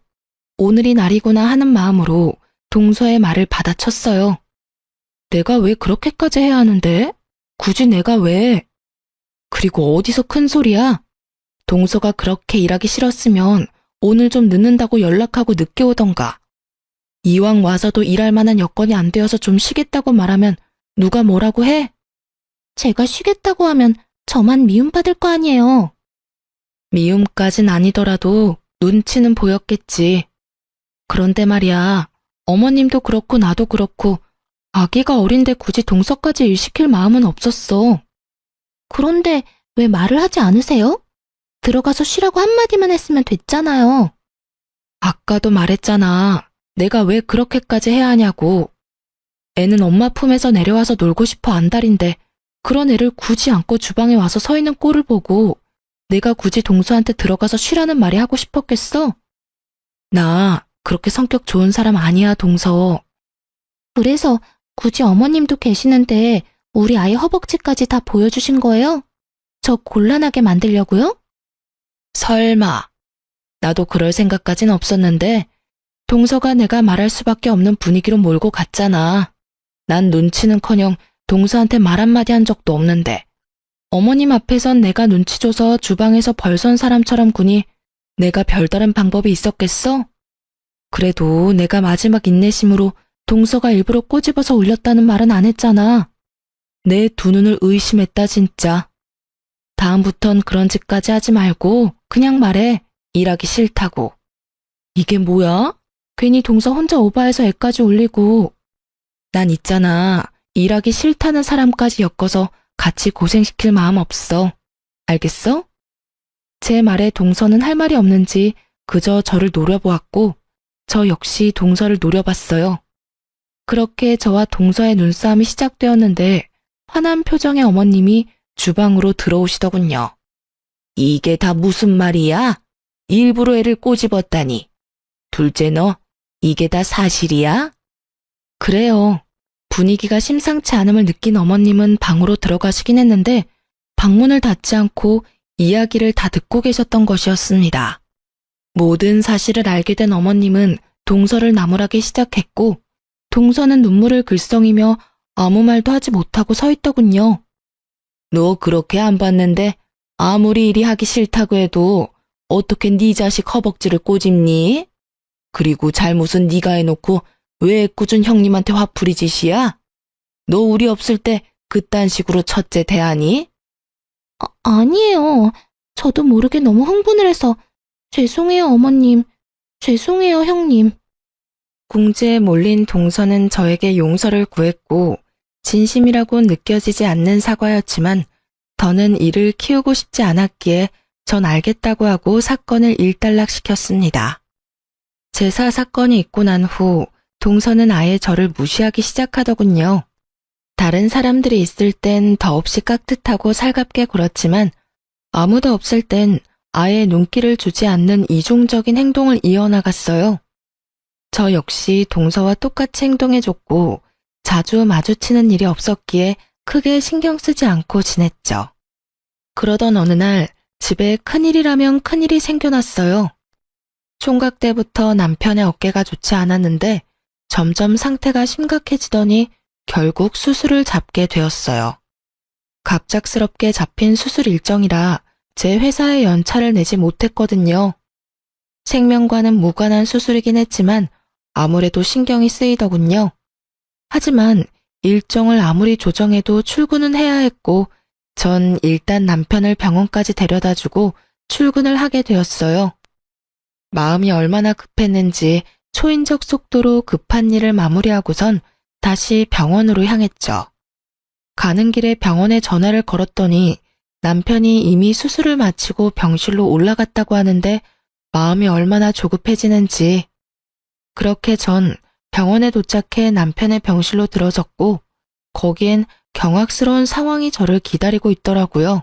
오늘이 날이구나 하는 마음으로 동서의 말을 받아쳤어요. 내가 왜 그렇게까지 해야 하는데? 굳이 내가 왜? 그리고 어디서 큰 소리야? 동서가 그렇게 일하기 싫었으면 오늘 좀 늦는다고 연락하고 늦게 오던가. 이왕 와서도 일할 만한 여건이 안 되어서 좀 쉬겠다고 말하면 누가 뭐라고 해? 제가 쉬겠다고 하면 저만 미움받을 거 아니에요. 미움까진 아니더라도 눈치는 보였겠지. 그런데 말이야, 어머님도 그렇고 나도 그렇고 아기가 어린데 굳이 동서까지 일 시킬 마음은 없었어. 그런데 왜 말을 하지 않으세요? 들어가서 쉬라고 한마디만 했으면 됐잖아요. 아까도 말했잖아. 내가 왜 그렇게까지 해야 하냐고. 애는 엄마 품에서 내려와서 놀고 싶어 안달인데 그런 애를 굳이 안고 주방에 와서 서 있는 꼴을 보고 내가 굳이 동서한테 들어가서 쉬라는 말이 하고 싶었겠어? 나 그렇게 성격 좋은 사람 아니야, 동서. 그래서 굳이 어머님도 계시는데 우리 아이 허벅지까지 다 보여주신 거예요? 저 곤란하게 만들려고요? 설마. 나도 그럴 생각까진 없었는데 동서가 내가 말할 수밖에 없는 분위기로 몰고 갔잖아. 난 눈치는커녕 동서한테 말 한마디 한 적도 없는데 어머님 앞에선 내가 눈치 줘서 주방에서 벌선 사람처럼 구니 내가 별다른 방법이 있었겠어? 그래도 내가 마지막 인내심으로 동서가 일부러 꼬집어서 울렸다는 말은 안 했잖아. 내 두 눈을 의심했다 진짜. 다음부턴 그런 짓까지 하지 말고 그냥 말해. 일하기 싫다고. 이게 뭐야? 괜히 동서 혼자 오바해서 애까지 울리고. 난 있잖아. 일하기 싫다는 사람까지 엮어서 같이 고생시킬 마음 없어. 알겠어? 제 말에 동서는 할 말이 없는지 그저 저를 노려보았고 저 역시 동서를 노려봤어요. 그렇게 저와 동서의 눈싸움이 시작되었는데 화난 표정의 어머님이 주방으로 들어오시더군요. 이게 다 무슨 말이야? 일부러 애를 꼬집었다니. 둘째 너, 이게 다 사실이야? 그래요. 분위기가 심상치 않음을 느낀 어머님은 방으로 들어가시긴 했는데 방문을 닫지 않고 이야기를 다 듣고 계셨던 것이었습니다. 모든 사실을 알게 된 어머님은 동서를 나무라기 시작했고 동서는 눈물을 글썽이며 아무 말도 하지 못하고 서 있더군요. 너 그렇게 안 봤는데 아무리 일이 하기 싫다고 해도 어떻게 네 자식 허벅지를 꼬집니? 그리고 잘못은 네가 해놓고 왜 꾸준 형님한테 화풀이 짓이야? 너 우리 없을 때 그딴 식으로 첫째 대하니? 아니에요. 저도 모르게 너무 흥분을 해서 죄송해요, 어머님. 죄송해요, 형님. 궁지에 몰린 동서는 저에게 용서를 구했고 진심이라고 느껴지지 않는 사과였지만 더는 이를 키우고 싶지 않았기에 전 알겠다고 하고 사건을 일단락시켰습니다. 제사 사건이 있고 난 후 동서는 아예 저를 무시하기 시작하더군요. 다른 사람들이 있을 땐 더없이 깍듯하고 살갑게 굴었지만 아무도 없을 땐 아예 눈길을 주지 않는 이중적인 행동을 이어나갔어요. 저 역시 동서와 똑같이 행동해줬고 자주 마주치는 일이 없었기에 크게 신경 쓰지 않고 지냈죠. 그러던 어느 날 집에 큰일이라면 큰일이 생겨났어요. 총각 때부터 남편의 어깨가 좋지 않았는데 점점 상태가 심각해지더니 결국 수술을 잡게 되었어요. 갑작스럽게 잡힌 수술 일정이라 제 회사에 연차를 내지 못했거든요. 생명과는 무관한 수술이긴 했지만 아무래도 신경이 쓰이더군요. 하지만 일정을 아무리 조정해도 출근은 해야 했고 전 일단 남편을 병원까지 데려다주고 출근을 하게 되었어요. 마음이 얼마나 급했는지 초인적 속도로 급한 일을 마무리하고선 다시 병원으로 향했죠. 가는 길에 병원에 전화를 걸었더니 남편이 이미 수술을 마치고 병실로 올라갔다고 하는데 마음이 얼마나 조급해지는지. 그렇게 전 병원에 도착해 남편의 병실로 들어섰고 거기엔 경악스러운 상황이 저를 기다리고 있더라고요.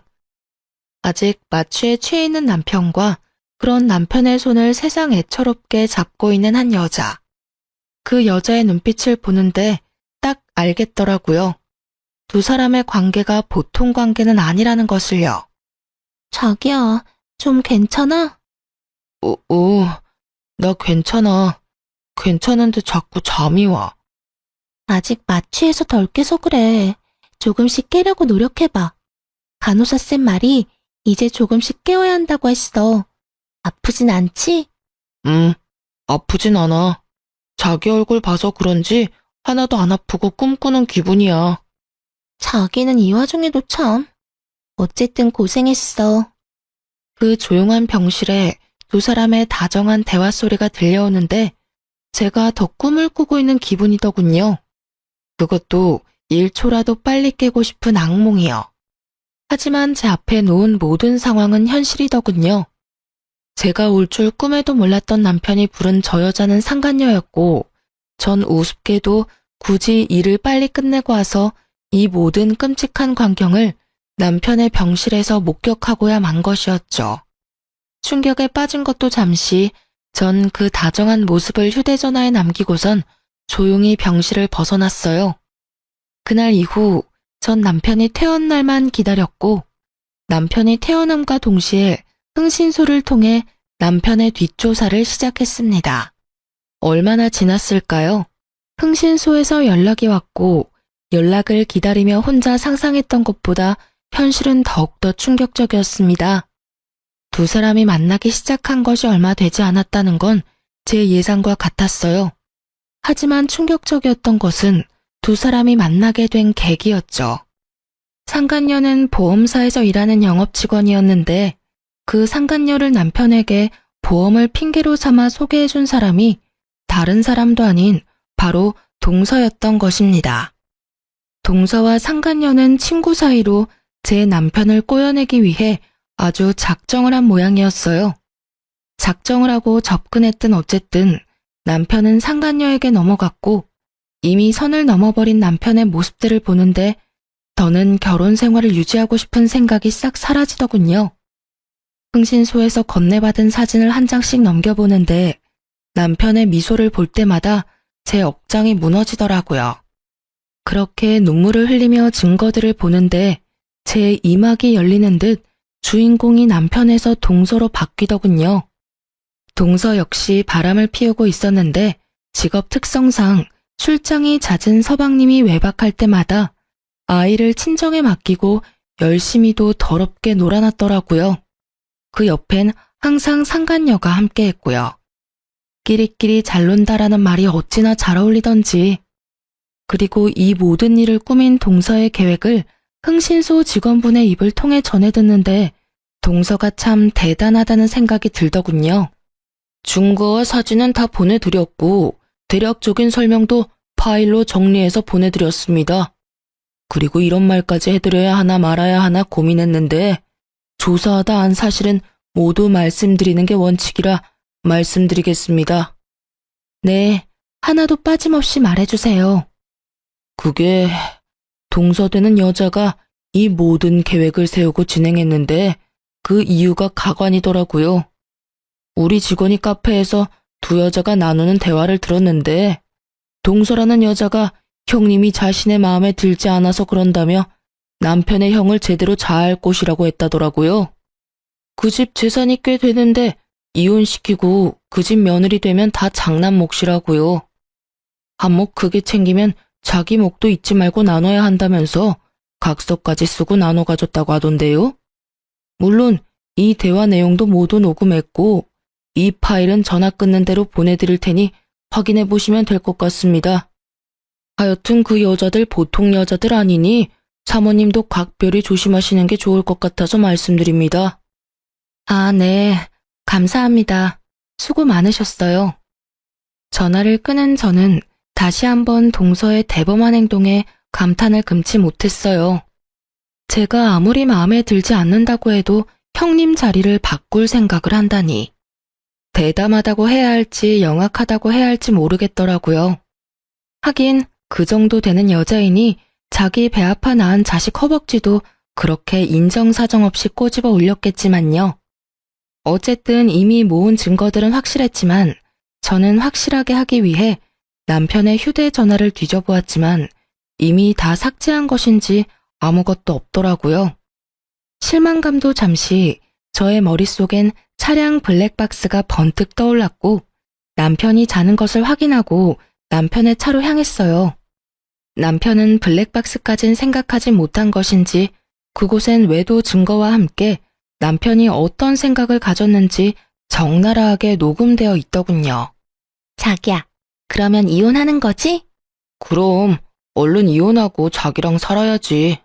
아직 마취에 취해 있는 남편과 그런 남편의 손을 세상 애처롭게 잡고 있는 한 여자. 그 여자의 눈빛을 보는데 딱 알겠더라고요. 두 사람의 관계가 보통 관계는 아니라는 것을요. 자기야, 좀 괜찮아? 나 괜찮아. 괜찮은데 자꾸 잠이 와. 아직 마취해서 덜 깨서 그래. 조금씩 깨려고 노력해봐. 간호사 쌤 말이 이제 조금씩 깨워야 한다고 했어. 아프진 않지? 아프진 않아. 자기 얼굴 봐서 그런지 하나도 안 아프고 꿈꾸는 기분이야. 자기는 이 와중에도 참. 어쨌든 고생했어. 그 조용한 병실에 두 사람의 다정한 대화 소리가 들려오는데 제가 더 꿈을 꾸고 있는 기분이더군요. 그것도 1초라도 빨리 깨고 싶은 악몽이요. 하지만 제 앞에 놓은 모든 상황은 현실이더군요. 제가 올 줄 꿈에도 몰랐던 남편이 부른 저 여자는 상간녀였고, 전 우습게도 굳이 일을 빨리 끝내고 와서 이 모든 끔찍한 광경을 남편의 병실에서 목격하고야 만 것이었죠. 충격에 빠진 것도 잠시 전 그 다정한 모습을 휴대전화에 남기고선 조용히 병실을 벗어났어요. 그날 이후 전 남편이 퇴원 날만 기다렸고 남편이 퇴원함과 동시에 흥신소를 통해 남편의 뒷조사를 시작했습니다. 얼마나 지났을까요? 흥신소에서 연락이 왔고 연락을 기다리며 혼자 상상했던 것보다 현실은 더욱더 충격적이었습니다. 두 사람이 만나기 시작한 것이 얼마 되지 않았다는 건 제 예상과 같았어요. 하지만 충격적이었던 것은 두 사람이 만나게 된 계기였죠. 상간녀는 보험사에서 일하는 영업 직원이었는데 그 상간녀를 남편에게 보험을 핑계로 삼아 소개해준 사람이 다른 사람도 아닌 바로 동서였던 것입니다. 동서와 상간녀는 친구 사이로 제 남편을 꼬여내기 위해 아주 작정을 한 모양이었어요. 작정을 하고 접근했든 어쨌든 남편은 상간녀에게 넘어갔고 이미 선을 넘어버린 남편의 모습들을 보는데 저는 결혼 생활을 유지하고 싶은 생각이 싹 사라지더군요. 흥신소에서 건네받은 사진을 한 장씩 넘겨보는데 남편의 미소를 볼 때마다 제 억장이 무너지더라고요. 그렇게 눈물을 흘리며 증거들을 보는데 제 이막이 열리는 듯 주인공이 남편에서 동서로 바뀌더군요. 동서 역시 바람을 피우고 있었는데 직업 특성상 출장이 잦은 서방님이 외박할 때마다 아이를 친정에 맡기고 열심히도 더럽게 놀아놨더라고요. 그 옆엔 항상 상간녀가 함께했고요. 끼리끼리 잘 논다라는 말이 어찌나 잘 어울리던지. 그리고 이 모든 일을 꾸민 동서의 계획을 흥신소 직원분의 입을 통해 전해 듣는데 동서가 참 대단하다는 생각이 들더군요. 증거와 사진은 다 보내드렸고 대략적인 설명도 파일로 정리해서 보내드렸습니다. 그리고 이런 말까지 해드려야 하나 말아야 하나 고민했는데 조사하다 안 사실은 모두 말씀드리는 게 원칙이라 말씀드리겠습니다. 네, 하나도 빠짐없이 말해주세요. 그게 동서되는 여자가 이 모든 계획을 세우고 진행했는데 그 이유가 가관이더라고요. 우리 직원이 카페에서 두 여자가 나누는 대화를 들었는데 동서라는 여자가 형님이 자신의 마음에 들지 않아서 그런다며 남편의 형을 제대로 자할 곳이라고 했다더라고요. 그 집 재산이 꽤 되는데 이혼시키고 그 집 며느리 되면 다 장남 몫이라고요. 한 몫 크게 챙기면 자기 몫도 잊지 말고 나눠야 한다면서 각서까지 쓰고 나눠 가졌다고 하던데요. 물론 이 대화 내용도 모두 녹음했고 이 파일은 전화 끊는 대로 보내드릴 테니 확인해 보시면 될 것 같습니다. 하여튼 그 여자들 보통 여자들 아니니 사모님도 각별히 조심하시는 게 좋을 것 같아서 말씀드립니다. 아, 네. 감사합니다. 수고 많으셨어요. 전화를 끊은 저는 다시 한번 동서의 대범한 행동에 감탄을 금치 못했어요. 제가 아무리 마음에 들지 않는다고 해도 형님 자리를 바꿀 생각을 한다니. 대담하다고 해야 할지 영악하다고 해야 할지 모르겠더라고요. 하긴 그 정도 되는 여자이니 자기 배 아파 낳은 자식 허벅지도 그렇게 인정사정 없이 꼬집어 올렸겠지만요. 어쨌든 이미 모은 증거들은 확실했지만 저는 확실하게 하기 위해 남편의 휴대전화를 뒤져보았지만 이미 다 삭제한 것인지 아무것도 없더라고요. 실망감도 잠시 저의 머릿속엔 차량 블랙박스가 번뜩 떠올랐고 남편이 자는 것을 확인하고 남편의 차로 향했어요. 남편은 블랙박스까진 생각하지 못한 것인지 그곳엔 외도 증거와 함께 남편이 어떤 생각을 가졌는지 적나라하게 녹음되어 있더군요. 자기야, 그러면 이혼하는 거지? 그럼 얼른 이혼하고 자기랑 살아야지.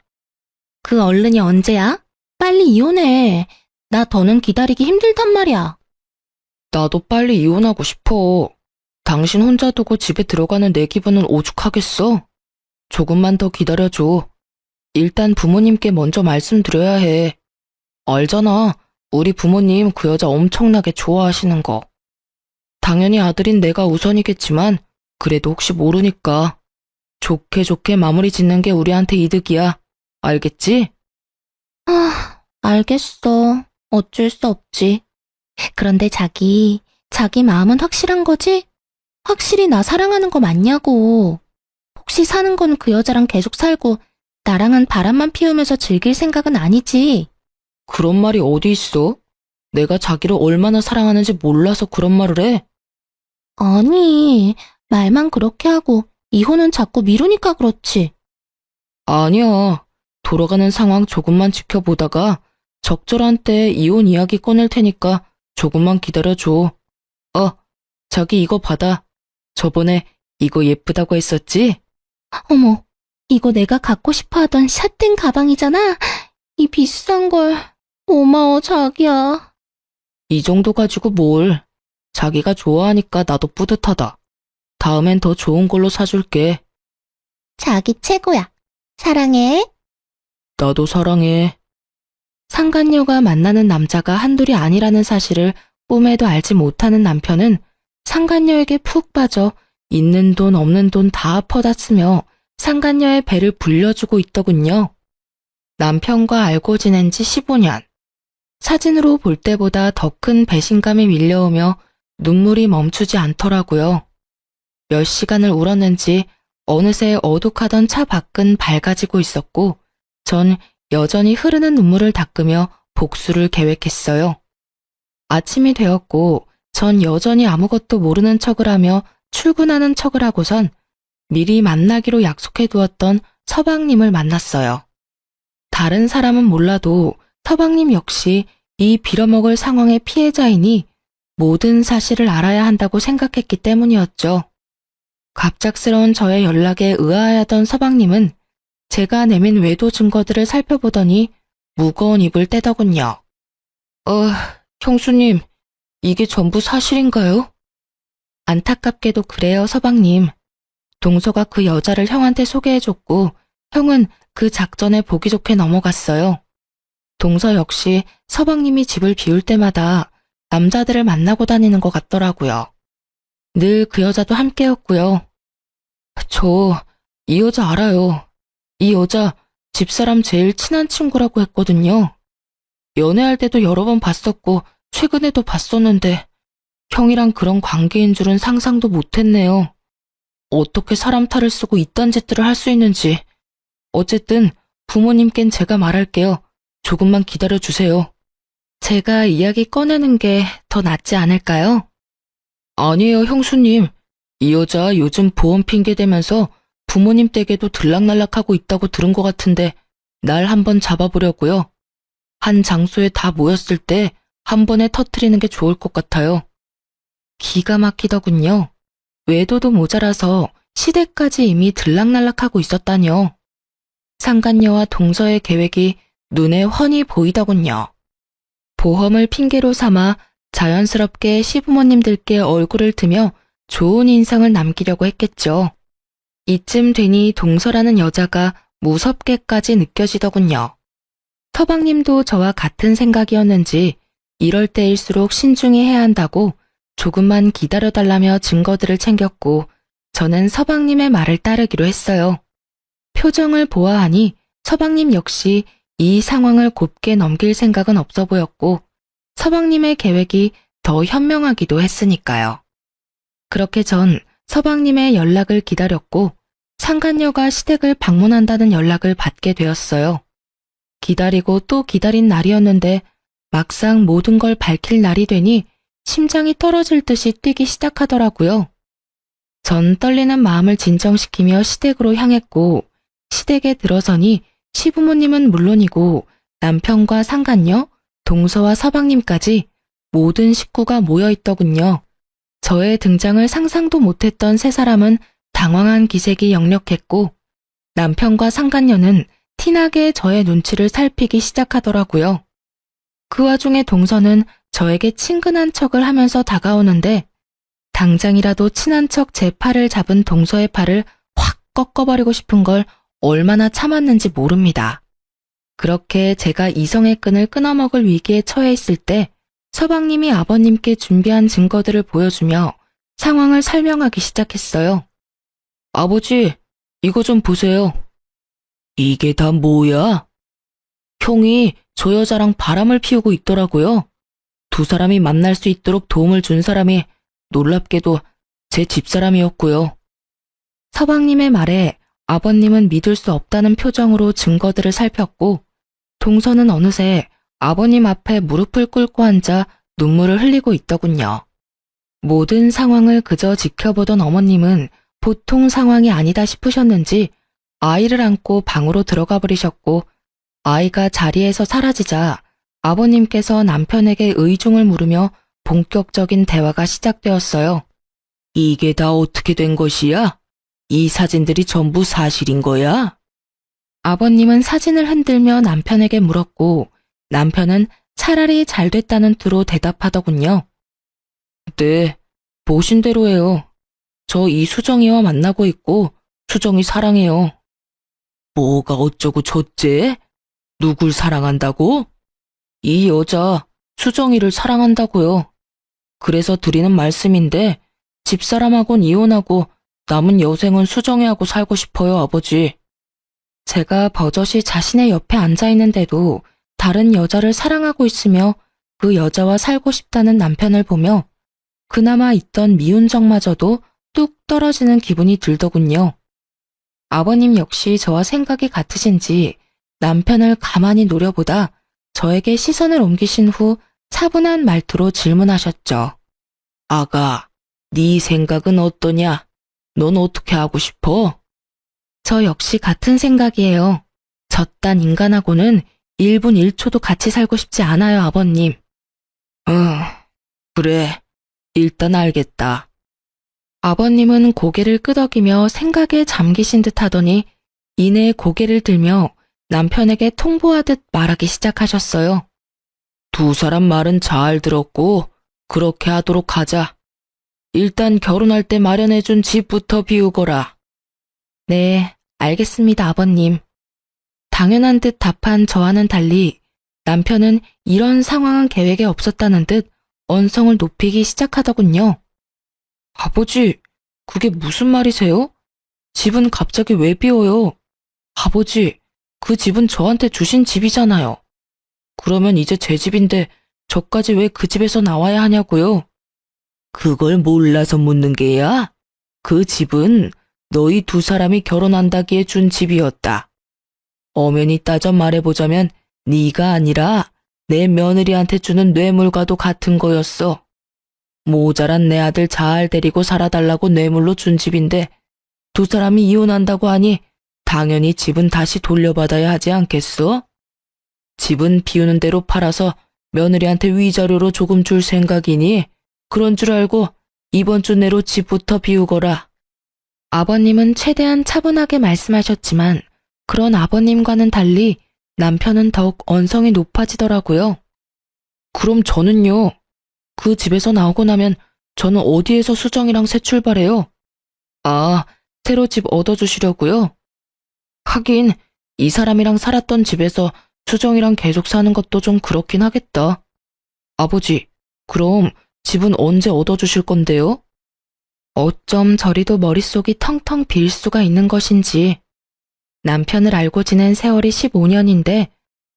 그 얼른이 언제야? 빨리 이혼해. 나 더는 기다리기 힘들단 말이야. 나도 빨리 이혼하고 싶어. 당신 혼자 두고 집에 들어가는 내 기분은 오죽하겠어. 조금만 더 기다려줘. 일단 부모님께 먼저 말씀드려야 해. 알잖아. 우리 부모님 그 여자 엄청나게 좋아하시는 거. 당연히 아들인 내가 우선이겠지만 그래도 혹시 모르니까 좋게 좋게 마무리 짓는 게 우리한테 이득이야. 알겠지? 알겠어. 어쩔 수 없지. 그런데 자기 마음은 확실한 거지? 확실히 나 사랑하는 거 맞냐고. 혹시 사는 건 그 여자랑 계속 살고 나랑은 바람만 피우면서 즐길 생각은 아니지? 그런 말이 어디 있어? 내가 자기를 얼마나 사랑하는지 몰라서 그런 말을 해? 아니, 말만 그렇게 하고 이혼은 자꾸 미루니까 그렇지. 아니야. 돌아가는 상황 조금만 지켜보다가 적절한 때 이혼 이야기 꺼낼 테니까 조금만 기다려줘. 자기 이거 받아. 저번에 이거 예쁘다고 했었지? 어머, 이거 내가 갖고 싶어 하던 샷땡 가방이잖아? 이 비싼 걸. 고마워, 자기야. 이 정도 가지고 뭘. 자기가 좋아하니까 나도 뿌듯하다. 다음엔 더 좋은 걸로 사줄게. 자기 최고야. 사랑해. 나도 사랑해. 상간녀가 만나는 남자가 한둘이 아니라는 사실을 꿈에도 알지 못하는 남편은 상간녀에게 푹 빠져 있는 돈 없는 돈 다 퍼다 쓰며 상간녀의 배를 불려주고 있더군요. 남편과 알고 지낸 지 15년. 사진으로 볼 때보다 더 큰 배신감이 밀려오며 눈물이 멈추지 않더라고요. 몇 시간을 울었는지 어느새 어둑하던 차 밖은 밝아지고 있었고 전 여전히 흐르는 눈물을 닦으며 복수를 계획했어요. 아침이 되었고 전 여전히 아무것도 모르는 척을 하며 출근하는 척을 하고선 미리 만나기로 약속해두었던 서방님을 만났어요. 다른 사람은 몰라도 서방님 역시 이 빌어먹을 상황의 피해자이니 모든 사실을 알아야 한다고 생각했기 때문이었죠. 갑작스러운 저의 연락에 의아해하던 서방님은 제가 내민 외도 증거들을 살펴보더니 무거운 입을 떼더군요. 형수님, 이게 전부 사실인가요? 안타깝게도 그래요, 서방님. 동서가 그 여자를 형한테 소개해줬고 형은 그 작전에 보기 좋게 넘어갔어요. 동서 역시 서방님이 집을 비울 때마다 남자들을 만나고 다니는 것 같더라고요. 늘 그 여자도 함께였고요. 저 이 여자 알아요. 이 여자 집사람 제일 친한 친구라고 했거든요. 연애할 때도 여러 번 봤었고 최근에도 봤었는데 형이랑 그런 관계인 줄은 상상도 못했네요. 어떻게 사람 탈을 쓰고 이딴 짓들을 할 수 있는지. 어쨌든 부모님께는 제가 말할게요. 조금만 기다려주세요. 제가 이야기 꺼내는 게 더 낫지 않을까요? 아니에요, 형수님. 이 여자 요즘 보험 핑계 대면서 부모님 댁에도 들락날락하고 있다고 들은 것 같은데 날 한번 잡아보려고요. 한 장소에 다 모였을 때 한 번에 터트리는 게 좋을 것 같아요. 기가 막히더군요. 외도도 모자라서 시댁까지 이미 들락날락하고 있었다뇨. 상간녀와 동서의 계획이 눈에 훤히 보이더군요. 보험을 핑계로 삼아 자연스럽게 시부모님들께 얼굴을 트며 좋은 인상을 남기려고 했겠죠. 이쯤 되니 동서라는 여자가 무섭게까지 느껴지더군요. 서방님도 저와 같은 생각이었는지 이럴 때일수록 신중히 해야 한다고 조금만 기다려달라며 증거들을 챙겼고 저는 서방님의 말을 따르기로 했어요. 표정을 보아하니 서방님 역시 이 상황을 곱게 넘길 생각은 없어 보였고 서방님의 계획이 더 현명하기도 했으니까요. 그렇게 전 서방님의 연락을 기다렸고 상간녀가 시댁을 방문한다는 연락을 받게 되었어요. 기다리고 또 기다린 날이었는데 막상 모든 걸 밝힐 날이 되니 심장이 떨어질 듯이 뛰기 시작하더라고요. 전 떨리는 마음을 진정시키며 시댁으로 향했고 시댁에 들어서니 시부모님은 물론이고 남편과 상간녀, 동서와 서방님까지 모든 식구가 모여있더군요. 저의 등장을 상상도 못했던 세 사람은 당황한 기색이 역력했고 남편과 상간녀는 티나게 저의 눈치를 살피기 시작하더라고요. 그 와중에 동서는 저에게 친근한 척을 하면서 다가오는데 당장이라도 친한 척 제 팔을 잡은 동서의 팔을 확 꺾어버리고 싶은 걸 얼마나 참았는지 모릅니다. 그렇게 제가 이성의 끈을 끊어먹을 위기에 처해 있을 때 서방님이 아버님께 준비한 증거들을 보여주며 상황을 설명하기 시작했어요. 아버지, 이거 좀 보세요. 이게 다 뭐야? 형이 저 여자랑 바람을 피우고 있더라고요. 두 사람이 만날 수 있도록 도움을 준 사람이 놀랍게도 제 집사람이었고요. 서방님의 말에 아버님은 믿을 수 없다는 표정으로 증거들을 살폈고 동서는 어느새 아버님 앞에 무릎을 꿇고 앉아 눈물을 흘리고 있더군요. 모든 상황을 그저 지켜보던 어머님은 보통 상황이 아니다 싶으셨는지 아이를 안고 방으로 들어가 버리셨고 아이가 자리에서 사라지자 아버님께서 남편에게 의중을 물으며 본격적인 대화가 시작되었어요. 이게 다 어떻게 된 것이야? 이 사진들이 전부 사실인 거야? 아버님은 사진을 흔들며 남편에게 물었고 남편은 차라리 잘 됐다는 투로 대답하더군요. 네, 보신 대로예요. 저 이 수정이와 만나고 있고 수정이 사랑해요. 뭐가 어쩌고 저째? 누굴 사랑한다고? 이 여자 수정이를 사랑한다고요. 그래서 드리는 말씀인데 집사람하고는 이혼하고 남은 여생은 수정이하고 살고 싶어요, 아버지. 제가 버젓이 자신의 옆에 앉아 있는데도 다른 여자를 사랑하고 있으며 그 여자와 살고 싶다는 남편을 보며 그나마 있던 미운정마저도 뚝 떨어지는 기분이 들더군요. 아버님 역시 저와 생각이 같으신지 남편을 가만히 노려보다 저에게 시선을 옮기신 후 차분한 말투로 질문하셨죠. 아가, 네 생각은 어떠냐? 넌 어떻게 하고 싶어? 저 역시 같은 생각이에요. 저딴 인간하고는 1분 1초도 같이 살고 싶지 않아요, 아버님. 그래. 일단 알겠다. 아버님은 고개를 끄덕이며 생각에 잠기신 듯 하더니 이내 고개를 들며 남편에게 통보하듯 말하기 시작하셨어요. 두 사람 말은 잘 들었고 그렇게 하도록 하자. 일단 결혼할 때 마련해준 집부터 비우거라. 네, 알겠습니다, 아버님. 당연한 듯 답한 저와는 달리 남편은 이런 상황은 계획에 없었다는 듯 언성을 높이기 시작하더군요. 아버지, 그게 무슨 말이세요? 집은 갑자기 왜 비워요? 아버지, 그 집은 저한테 주신 집이잖아요. 그러면 이제 제 집인데 저까지 왜 그 집에서 나와야 하냐고요? 그걸 몰라서 묻는 게야? 그 집은 너희 두 사람이 결혼한다기에 준 집이었다. 엄연히 따져 말해보자면 네가 아니라 내 며느리한테 주는 뇌물과도 같은 거였어. 모자란 내 아들 잘 데리고 살아달라고 뇌물로 준 집인데 두 사람이 이혼한다고 하니 당연히 집은 다시 돌려받아야 하지 않겠어? 집은 비우는 대로 팔아서 며느리한테 위자료로 조금 줄 생각이니 그런 줄 알고 이번 주 내로 집부터 비우거라. 아버님은 최대한 차분하게 말씀하셨지만 그런 아버님과는 달리 남편은 더욱 언성이 높아지더라고요. 그럼 저는요? 그 집에서 나오고 나면 저는 어디에서 수정이랑 새 출발해요? 아, 새로 집 얻어주시려고요? 하긴 이 사람이랑 살았던 집에서 수정이랑 계속 사는 것도 좀 그렇긴 하겠다. 아버지, 그럼 집은 언제 얻어주실 건데요? 어쩜 저리도 머릿속이 텅텅 빌 수가 있는 것인지. 남편을 알고 지낸 세월이 15년인데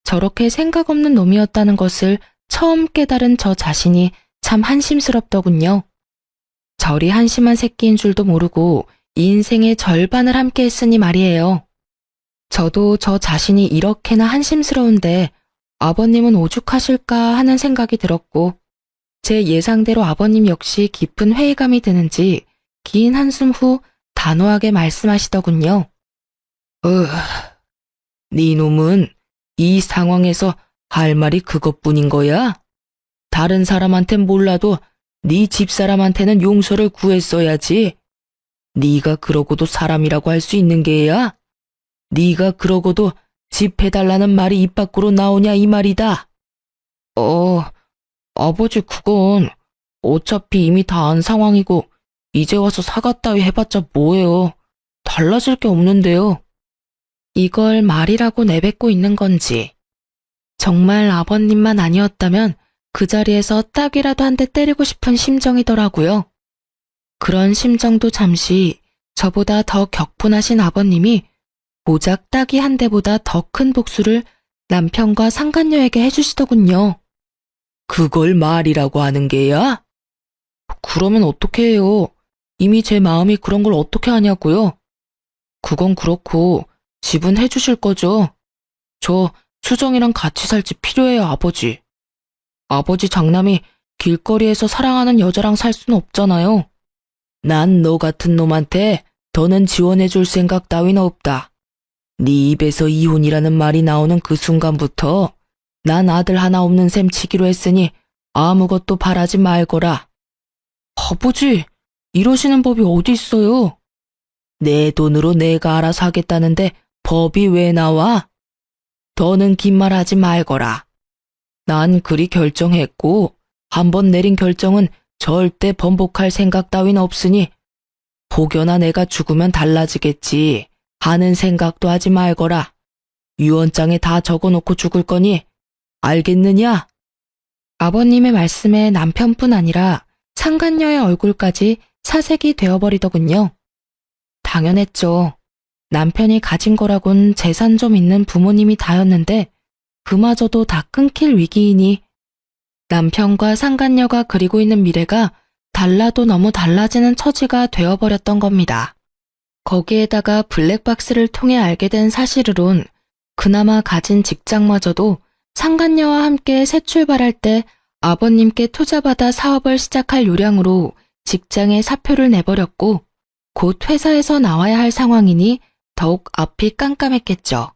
저렇게 생각 없는 놈이었다는 것을 처음 깨달은 저 자신이 참 한심스럽더군요. 저리 한심한 새끼인 줄도 모르고 인생의 절반을 함께 했으니 말이에요. 저도 저 자신이 이렇게나 한심스러운데 아버님은 오죽하실까 하는 생각이 들었고 제 예상대로 아버님 역시 깊은 회의감이 드는지 긴 한숨 후 단호하게 말씀하시더군요. 네 놈은 이 상황에서 할 말이 그것뿐인 거야? 다른 사람한텐 몰라도 네 집사람한테는 용서를 구했어야지. 네가 그러고도 사람이라고 할 수 있는 게야? 네가 그러고도 집 해달라는 말이 입 밖으로 나오냐 이 말이다. 아버지 그건 어차피 이미 다 안 상황이고 이제 와서 사과 따위 해봤자 뭐예요. 달라질 게 없는데요. 이걸 말이라고 내뱉고 있는 건지. 정말 아버님만 아니었다면 그 자리에서 딱이라도 한 대 때리고 싶은 심정이더라고요. 그런 심정도 잠시 저보다 더 격분하신 아버님이 고작 딱이 한 대보다 더 큰 복수를 남편과 상간녀에게 해주시더군요. 그걸 말이라고 하는 게야? 그러면 어떻게 해요? 이미 제 마음이 그런 걸 어떻게 하냐고요? 그건 그렇고 집은 해주실 거죠? 저 수정이랑 같이 살 집 필요해요, 아버지. 아버지 장남이 길거리에서 사랑하는 여자랑 살 수는 없잖아요. 난 너 같은 놈한테 더는 지원해줄 생각 따위는 없다. 네 입에서 이혼이라는 말이 나오는 그 순간부터 난 아들 하나 없는 셈 치기로 했으니 아무것도 바라지 말거라. 아버지, 이러시는 법이 어디 있어요? 내 돈으로 내가 알아서 하겠다는데 법이 왜 나와? 더는 긴 말 하지 말거라. 난 그리 결정했고 한번 내린 결정은 절대 번복할 생각 따윈 없으니 혹여나 내가 죽으면 달라지겠지 하는 생각도 하지 말거라. 유언장에 다 적어놓고 죽을 거니 알겠느냐? 아버님의 말씀에 남편뿐 아니라 상간녀의 얼굴까지 사색이 되어버리더군요. 당연했죠. 남편이 가진 거라곤 재산 좀 있는 부모님이 다였는데 그마저도 다 끊길 위기이니 남편과 상간녀가 그리고 있는 미래가 달라도 너무 달라지는 처지가 되어버렸던 겁니다. 거기에다가 블랙박스를 통해 알게 된 사실으론 그나마 가진 직장마저도 상간녀와 함께 새 출발할 때 아버님께 투자받아 사업을 시작할 요량으로 직장에 사표를 내버렸고 곧 회사에서 나와야 할 상황이니 더욱 앞이 깜깜했겠죠.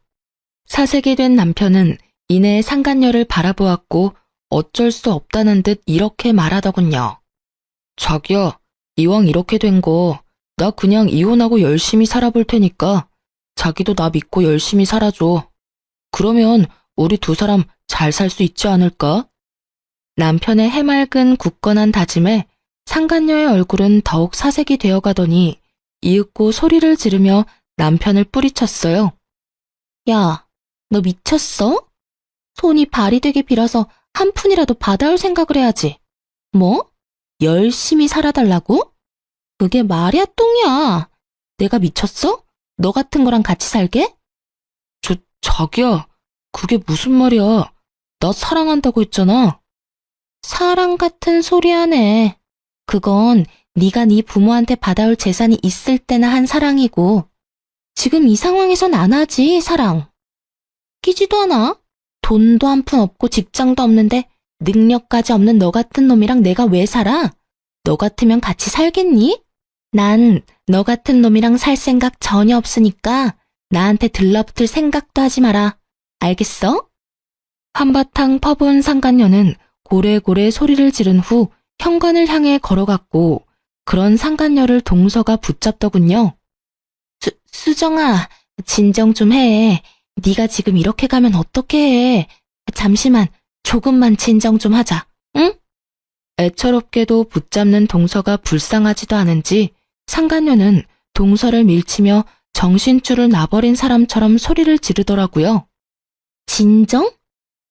사색이 된 남편은 이내 상간녀를 바라보았고 어쩔 수 없다는 듯 이렇게 말하더군요. 자기야, 이왕 이렇게 된 거 나 그냥 이혼하고 열심히 살아볼 테니까 자기도 나 믿고 열심히 살아줘. 그러면 우리 두 사람 잘 살 수 있지 않을까? 남편의 해맑은 굳건한 다짐에 상간녀의 얼굴은 더욱 사색이 되어가더니 이윽고 소리를 지르며 남편을 뿌리쳤어요. 야, 너 미쳤어? 손이 발이 되게 빌어서 한 푼이라도 받아올 생각을 해야지. 뭐? 열심히 살아달라고? 그게 말이야 똥이야. 내가 미쳤어? 너 같은 거랑 같이 살게? 자기야, 그게 무슨 말이야. 나 사랑한다고 했잖아. 사랑 같은 소리 하네. 그건 네가 네 부모한테 받아올 재산이 있을 때나 한 사랑이고 지금 이 상황에선 안 하지, 사랑. 끼지도 않아. 돈도 한 푼 없고 직장도 없는데 능력까지 없는 너 같은 놈이랑 내가 왜 살아? 너 같으면 같이 살겠니? 난 너 같은 놈이랑 살 생각 전혀 없으니까 나한테 들러붙을 생각도 하지 마라. 알겠어? 한바탕 퍼부은 상간녀는 고래고래 소리를 지른 후 현관을 향해 걸어갔고 그런 상간녀를 동서가 붙잡더군요. 수정아, 진정 좀 해. 네가 지금 이렇게 가면 어떻게 해. 잠시만, 조금만 진정 좀 하자, 응? 애처롭게도 붙잡는 동서가 불쌍하지도 않은지 상간녀는 동서를 밀치며 정신줄을 놔버린 사람처럼 소리를 지르더라고요. 진정?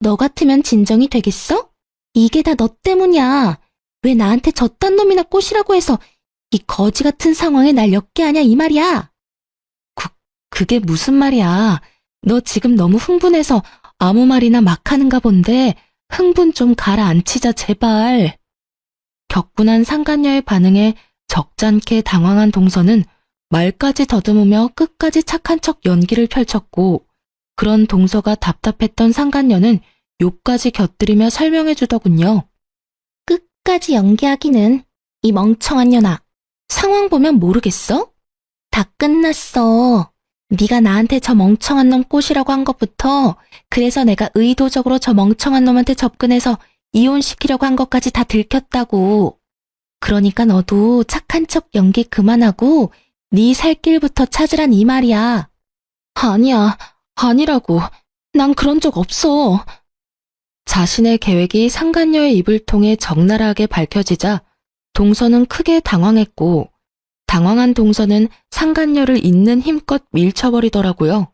너 같으면 진정이 되겠어? 이게 다 너 때문이야. 왜 나한테 저딴 놈이나 꼬시라고 해서 이 거지 같은 상황에 날 엮게 하냐 이 말이야. 그게 무슨 말이야. 너 지금 너무 흥분해서 아무 말이나 막 하는가 본데 흥분 좀 가라앉히자 제발. 격분한 상간녀의 반응에 적잖게 당황한 동서는 말까지 더듬으며 끝까지 착한 척 연기를 펼쳤고 그런 동서가 답답했던 상간녀는 욕까지 곁들이며 설명해 주더군요. 끝까지 연기하기는 이 멍청한 년아. 상황 보면 모르겠어? 다 끝났어. 네가 나한테 저 멍청한 놈 꼬시라고 한 것부터 그래서 내가 의도적으로 저 멍청한 놈한테 접근해서 이혼시키려고 한 것까지 다 들켰다고. 그러니까 너도 착한 척 연기 그만하고 네 살 길부터 찾으란 이 말이야. 아니야, 아니라고. 난 그런 적 없어. 자신의 계획이 상간녀의 입을 통해 적나라하게 밝혀지자 동서는 크게 당황했고 당황한 동서는 상간녀를 있는 힘껏 밀쳐버리더라고요.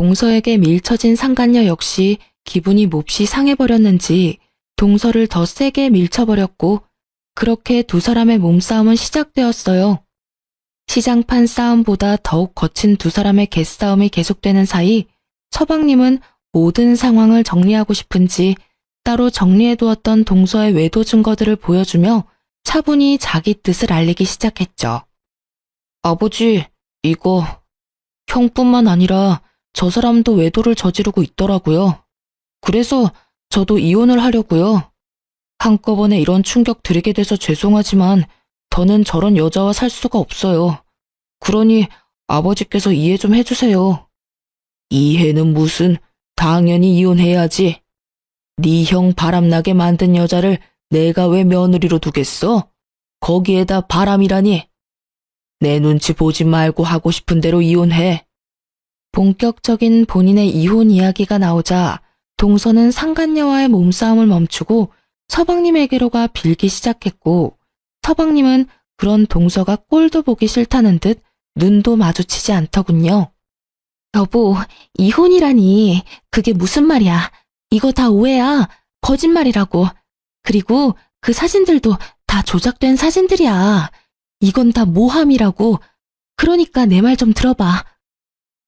동서에게 밀쳐진 상간녀 역시 기분이 몹시 상해버렸는지 동서를 더 세게 밀쳐버렸고 그렇게 두 사람의 몸싸움은 시작되었어요. 시장판 싸움보다 더욱 거친 두 사람의 개싸움이 계속되는 사이 서방님은 모든 상황을 정리하고 싶은지 따로 정리해두었던 동서의 외도 증거들을 보여주며 차분히 자기 뜻을 알리기 시작했죠. 아버지, 이거 형뿐만 아니라 저 사람도 외도를 저지르고 있더라고요. 그래서 저도 이혼을 하려고요. 한꺼번에 이런 충격 드리게 돼서 죄송하지만 더는 저런 여자와 살 수가 없어요. 그러니 아버지께서 이해 좀 해주세요. 이해는 무슨, 당연히 이혼해야지. 네 형 바람나게 만든 여자를 내가 왜 며느리로 두겠어? 거기에다 바람이라니. 내 눈치 보지 말고 하고 싶은 대로 이혼해. 본격적인 본인의 이혼 이야기가 나오자 동서는 상간녀와의 몸싸움을 멈추고 서방님에게로 가 빌기 시작했고 서방님은 그런 동서가 꼴도 보기 싫다는 듯 눈도 마주치지 않더군요. 여보, 이혼이라니 그게 무슨 말이야. 이거 다 오해야. 거짓말이라고. 그리고 그 사진들도 다 조작된 사진들이야. 이건 다 모함이라고. 그러니까 내 말 좀 들어봐.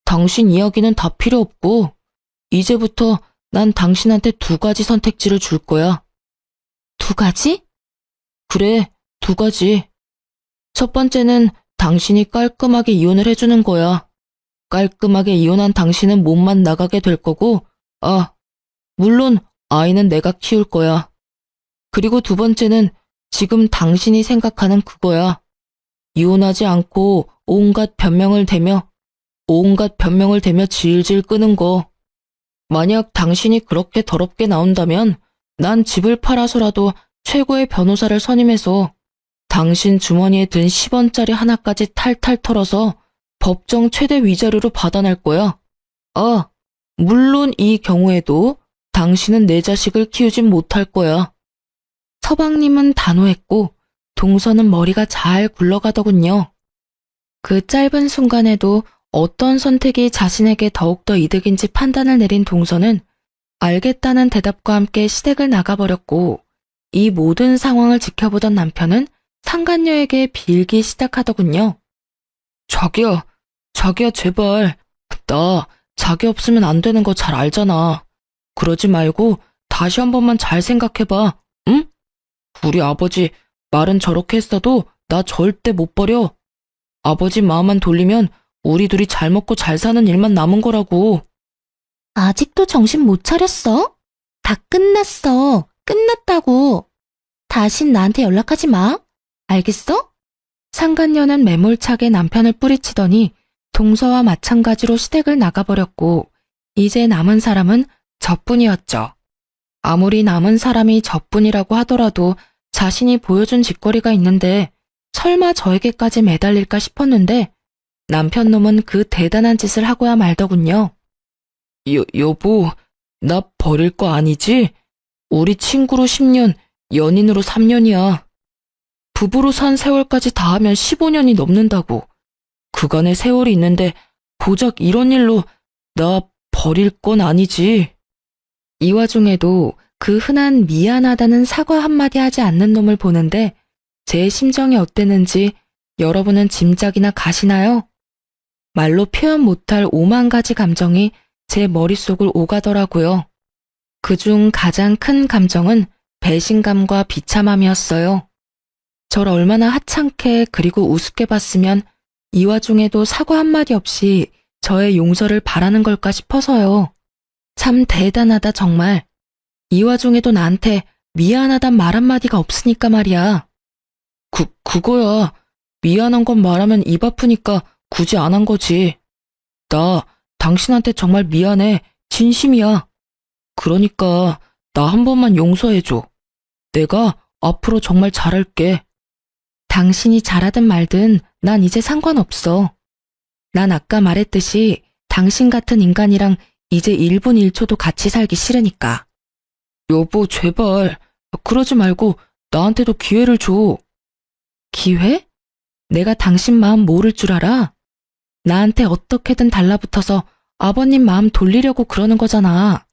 당신 이야기는 다 필요 없고 이제부터 난 당신한테 두 가지 선택지를 줄 거야. 두 가지? 그래, 두 가지. 첫 번째는 당신이 깔끔하게 이혼을 해주는 거야. 깔끔하게 이혼한 당신은 몸만 나가게 될 거고, 물론 아이는 내가 키울 거야. 그리고 두 번째는 지금 당신이 생각하는 그거야. 이혼하지 않고 온갖 변명을 대며 질질 끄는 거. 만약 당신이 그렇게 더럽게 나온다면 난 집을 팔아서라도 최고의 변호사를 선임해서 당신 주머니에 든 10원짜리 하나까지 탈탈 털어서 법정 최대 위자료로 받아낼 거야. 물론 이 경우에도 당신은 내 자식을 키우진 못할 거야. 서방님은 단호했고 동서는 머리가 잘 굴러가더군요. 그 짧은 순간에도 어떤 선택이 자신에게 더욱더 이득인지 판단을 내린 동서는 알겠다는 대답과 함께 시댁을 나가버렸고 이 모든 상황을 지켜보던 남편은 상간녀에게 빌기 시작하더군요. 자기야 제발. 나 자기 없으면 안 되는 거 잘 알잖아. 그러지 말고 다시 한 번만 잘 생각해봐. 응? 우리 아버지 말은 저렇게 했어도 나 절대 못 버려. 아버지 마음만 돌리면 우리 둘이 잘 먹고 잘 사는 일만 남은 거라고. 아직도 정신 못 차렸어? 다 끝났어. 끝났다고. 다신 나한테 연락하지 마. 알겠어? 상간녀는 매몰차게 남편을 뿌리치더니 동서와 마찬가지로 시댁을 나가버렸고 이제 남은 사람은 저뿐이었죠. 아무리 남은 사람이 저뿐이라고 하더라도 자신이 보여준 짓거리가 있는데 설마 저에게까지 매달릴까 싶었는데 남편 놈은 그 대단한 짓을 하고야 말더군요. 여보, 나 버릴 거 아니지? 우리 친구로 10년, 연인으로 3년이야. 부부로 산 세월까지 다 하면 15년이 넘는다고. 그간의 세월이 있는데 고작 이런 일로 나 버릴 건 아니지. 이 와중에도 그 흔한 미안하다는 사과 한마디 하지 않는 놈을 보는데 제 심정이 어땠는지 여러분은 짐작이나 가시나요? 말로 표현 못할 5만 가지 감정이 제 머릿속을 오가더라고요. 그중 가장 큰 감정은 배신감과 비참함이었어요. 절 얼마나 하찮게 그리고 우습게 봤으면 이 와중에도 사과 한마디 없이 저의 용서를 바라는 걸까 싶어서요. 참 대단하다 정말. 이 와중에도 나한테 미안하단 말 한마디가 없으니까 말이야. 그거야. 미안한 건 말하면 입 아프니까 굳이 안 한 거지. 나 당신한테 정말 미안해. 진심이야. 그러니까 나 한 번만 용서해줘. 내가 앞으로 정말 잘할게. 당신이 잘하든 말든 난 이제 상관없어. 난 아까 말했듯이 당신 같은 인간이랑 이제 1분 1초도 같이 살기 싫으니까. 여보, 제발. 그러지 말고 나한테도 기회를 줘. 기회? 내가 당신 마음 모를 줄 알아? 나한테 어떻게든 달라붙어서 아버님 마음 돌리려고 그러는 거잖아.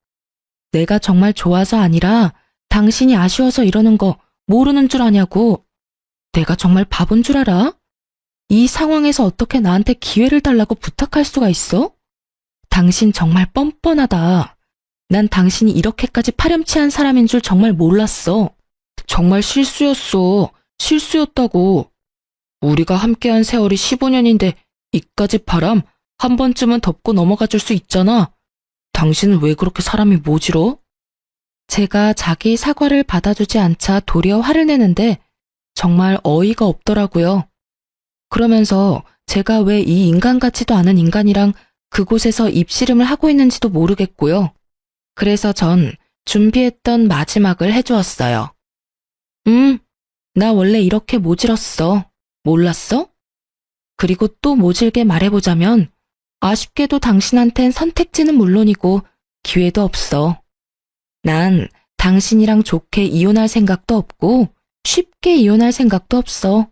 내가 정말 좋아서 아니라 당신이 아쉬워서 이러는 거 모르는 줄 아냐고. 내가 정말 바본 줄 알아? 이 상황에서 어떻게 나한테 기회를 달라고 부탁할 수가 있어? 당신 정말 뻔뻔하다. 난 당신이 이렇게까지 파렴치한 사람인 줄 정말 몰랐어. 정말 실수였어. 실수였다고. 우리가 함께한 세월이 15년인데 이까짓 바람 한 번쯤은 덮고 넘어가 줄 수 있잖아. 당신은 왜 그렇게 사람이 모질어? 제가 자기 사과를 받아주지 않자 도리어 화를 내는데 정말 어이가 없더라고요. 그러면서 제가 왜 이 인간 같지도 않은 인간이랑 그곳에서 입씨름을 하고 있는지도 모르겠고요. 그래서 전 준비했던 마지막을 해주었어요. 나 원래 이렇게 모질었어. 몰랐어? 그리고 또 모질게 말해보자면 아쉽게도 당신한텐 선택지는 물론이고 기회도 없어. 난 당신이랑 좋게 이혼할 생각도 없고 쉽게 이혼할 생각도 없어.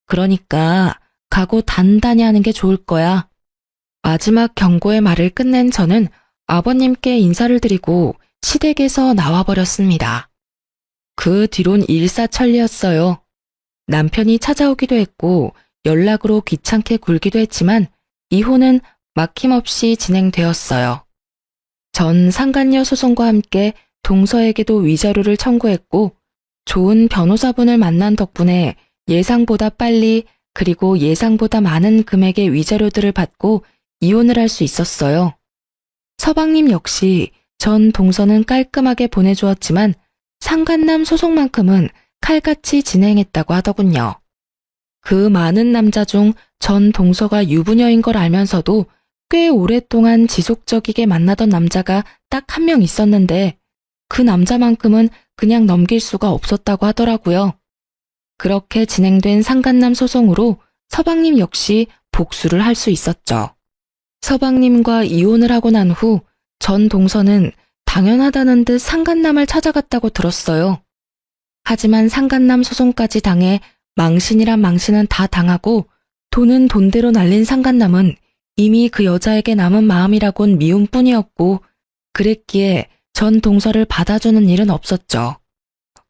그러니까 각오 단단히 하는 게 좋을 거야. 마지막 경고의 말을 끝낸 저는 아버님께 인사를 드리고 시댁에서 나와버렸습니다. 그 뒤론 일사천리였어요. 남편이 찾아오기도 했고 연락으로 귀찮게 굴기도 했지만 이혼은 막힘없이 진행되었어요. 전 상간녀 소송과 함께 동서에게도 위자료를 청구했고 좋은 변호사분을 만난 덕분에 예상보다 빨리 그리고 예상보다 많은 금액의 위자료들을 받고 이혼을 할 수 있었어요. 서방님 역시 전 동서는 깔끔하게 보내주었지만 상간남 소송만큼은 칼같이 진행했다고 하더군요. 그 많은 남자 중 전 동서가 유부녀인 걸 알면서도 꽤 오랫동안 지속적이게 만나던 남자가 딱 한 명 있었는데 그 남자만큼은 그냥 넘길 수가 없었다고 하더라고요. 그렇게 진행된 상간남 소송으로 서방님 역시 복수를 할 수 있었죠. 서방님과 이혼을 하고 난 후 전 동서는 당연하다는 듯 상간남을 찾아갔다고 들었어요. 하지만 상간남 소송까지 당해 망신이란 망신은 다 당하고 돈은 돈대로 날린 상간남은 이미 그 여자에게 남은 마음이라곤 미움뿐이었고 그랬기에 전 동서를 받아주는 일은 없었죠.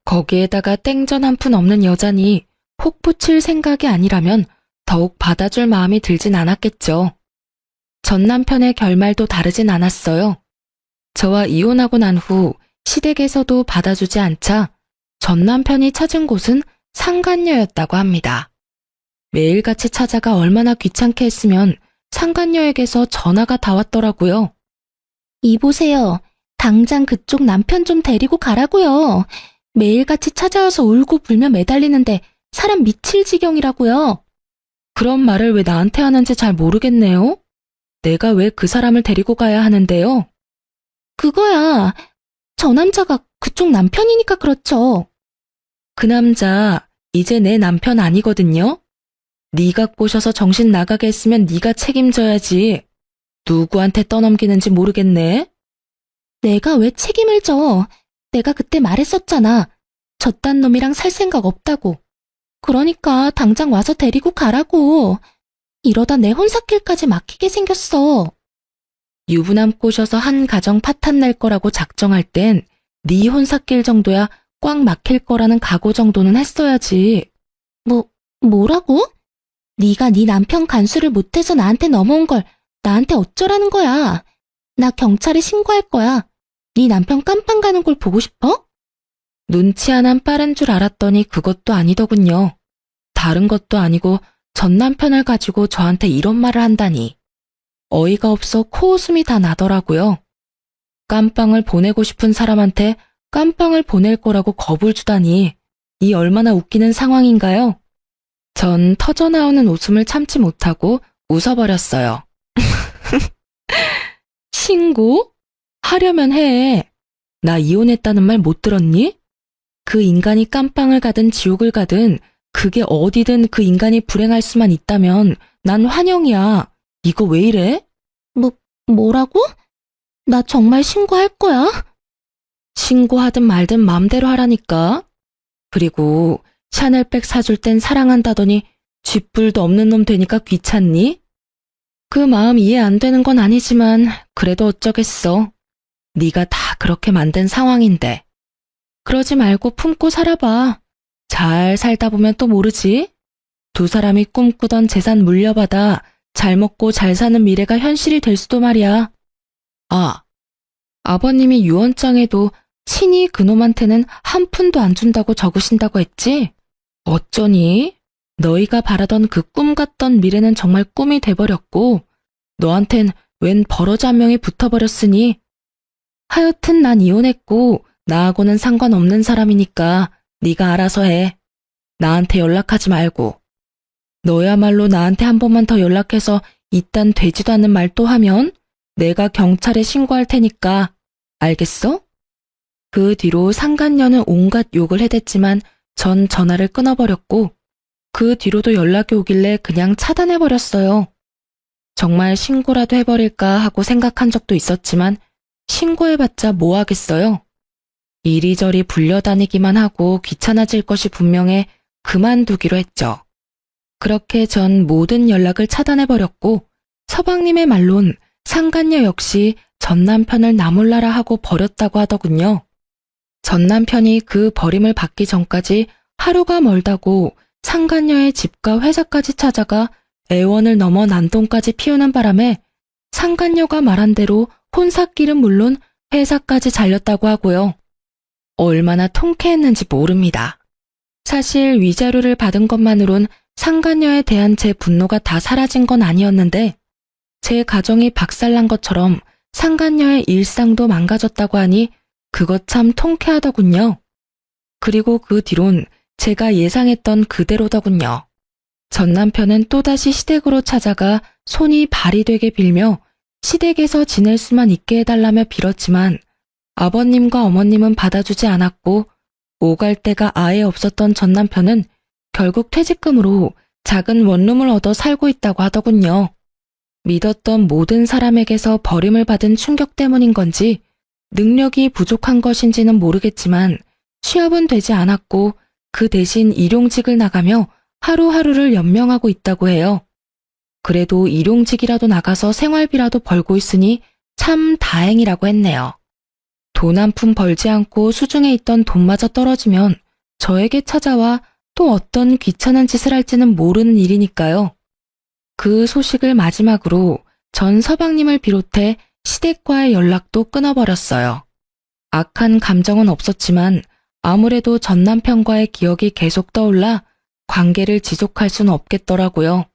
거기에다가 땡전 한 푼 없는 여자니 혹 붙일 생각이 아니라면 더욱 받아줄 마음이 들진 않았겠죠. 전 남편의 결말도 다르진 않았어요. 저와 이혼하고 난 후 시댁에서도 받아주지 않자 전 남편이 찾은 곳은 상간녀였다고 합니다. 매일같이 찾아가 얼마나 귀찮게 했으면 상간녀에게서 전화가 다 왔더라고요. 이보세요. 당장 그쪽 남편 좀 데리고 가라고요. 매일같이 찾아와서 울고 불며 매달리는데 사람 미칠 지경이라고요. 그런 말을 왜 나한테 하는지 잘 모르겠네요. 내가 왜 그 사람을 데리고 가야 하는데요? 그거야. 저 남자가 그쪽 남편이니까 그렇죠. 그 남자 이제 내 남편 아니거든요. 네가 꼬셔서 정신 나가게 했으면 네가 책임져야지. 누구한테 떠넘기는지 모르겠네. 내가 왜 책임을 져? 내가 그때 말했었잖아. 저딴 놈이랑 살 생각 없다고. 그러니까 당장 와서 데리고 가라고. 이러다 내 혼사길까지 막히게 생겼어. 유부남 꼬셔서 한 가정 파탄 낼 거라고 작정할 땐 네 혼사길 정도야 꽉 막힐 거라는 각오 정도는 했어야지. 뭐라고? 네가 네 남편 간수를 못해서 나한테 넘어온 걸 나한테 어쩌라는 거야. 나 경찰에 신고할 거야. 네 남편 깜빵 가는 걸 보고 싶어? 눈치 하나는 빠른 줄 알았더니 그것도 아니더군요. 다른 것도 아니고 전 남편을 가지고 저한테 이런 말을 한다니. 어이가 없어 코웃음이 다 나더라고요. 깜빵을 보내고 싶은 사람한테 깜빵을 보낼 거라고 겁을 주다니. 이 얼마나 웃기는 상황인가요? 전 터져나오는 웃음을 참지 못하고 웃어버렸어요. 신고? 하려면 해. 나 이혼했다는 말 못 들었니? 그 인간이 깜빵을 가든 지옥을 가든 그게 어디든 그 인간이 불행할 수만 있다면 난 환영이야. 이거 왜 이래? 뭐라고? 나 정말 신고할 거야? 신고하든 말든 맘대로 하라니까. 그리고 샤넬백 사줄 땐 사랑한다더니 쥐뿔도 없는 놈 되니까 귀찮니? 그 마음 이해 안 되는 건 아니지만 그래도 어쩌겠어. 네가 다 그렇게 만든 상황인데. 그러지 말고 품고 살아봐. 잘 살다 보면 또 모르지? 두 사람이 꿈꾸던 재산 물려받아 잘 먹고 잘 사는 미래가 현실이 될 수도 말이야. 아, 아버님이 유언장에도 친히 그놈한테는 한 푼도 안 준다고 적으신다고 했지? 어쩌니? 너희가 바라던 그 꿈 같던 미래는 정말 꿈이 돼버렸고 너한텐 웬 버러지 한 명이 붙어버렸으니 하여튼 난 이혼했고 나하고는 상관없는 사람이니까 네가 알아서 해. 나한테 연락하지 말고. 너야말로 나한테 한 번만 더 연락해서 이딴 되지도 않는 말 또 하면 내가 경찰에 신고할 테니까. 알겠어? 그 뒤로 상간녀는 온갖 욕을 해댔지만 전 전화를 끊어버렸고 그 뒤로도 연락이 오길래 그냥 차단해버렸어요. 정말 신고라도 해버릴까 하고 생각한 적도 있었지만 신고해봤자 뭐 하겠어요? 이리저리 불려다니기만 하고 귀찮아질 것이 분명해 그만두기로 했죠. 그렇게 전 모든 연락을 차단해버렸고 서방님의 말론 상간녀 역시 전 남편을 나몰라라 하고 버렸다고 하더군요. 전 남편이 그 버림을 받기 전까지 하루가 멀다고 상간녀의 집과 회사까지 찾아가 애원을 넘어 난동까지 피우는 바람에 상간녀가 말한 대로 혼사길은 물론 회사까지 잘렸다고 하고요. 얼마나 통쾌했는지 모릅니다. 사실 위자료를 받은 것만으론 상간녀에 대한 제 분노가 다 사라진 건 아니었는데 제 가정이 박살난 것처럼 상간녀의 일상도 망가졌다고 하니 그것 참 통쾌하더군요. 그리고 그 뒤론 제가 예상했던 그대로더군요. 전 남편은 또다시 시댁으로 찾아가 손이 발이 되게 빌며 시댁에서 지낼 수만 있게 해달라며 빌었지만 아버님과 어머님은 받아주지 않았고 오갈 데가 아예 없었던 전 남편은 결국 퇴직금으로 작은 원룸을 얻어 살고 있다고 하더군요. 믿었던 모든 사람에게서 버림을 받은 충격 때문인 건지 능력이 부족한 것인지는 모르겠지만 취업은 되지 않았고 그 대신 일용직을 나가며 하루하루를 연명하고 있다고 해요. 그래도 일용직이라도 나가서 생활비라도 벌고 있으니 참 다행이라고 했네요. 돈 한 푼 벌지 않고 수중에 있던 돈마저 떨어지면 저에게 찾아와 또 어떤 귀찮은 짓을 할지는 모르는 일이니까요. 그 소식을 마지막으로 전 서방님을 비롯해 시댁과의 연락도 끊어버렸어요. 악한 감정은 없었지만 아무래도 전 남편과의 기억이 계속 떠올라 관계를 지속할 수는 없겠더라고요.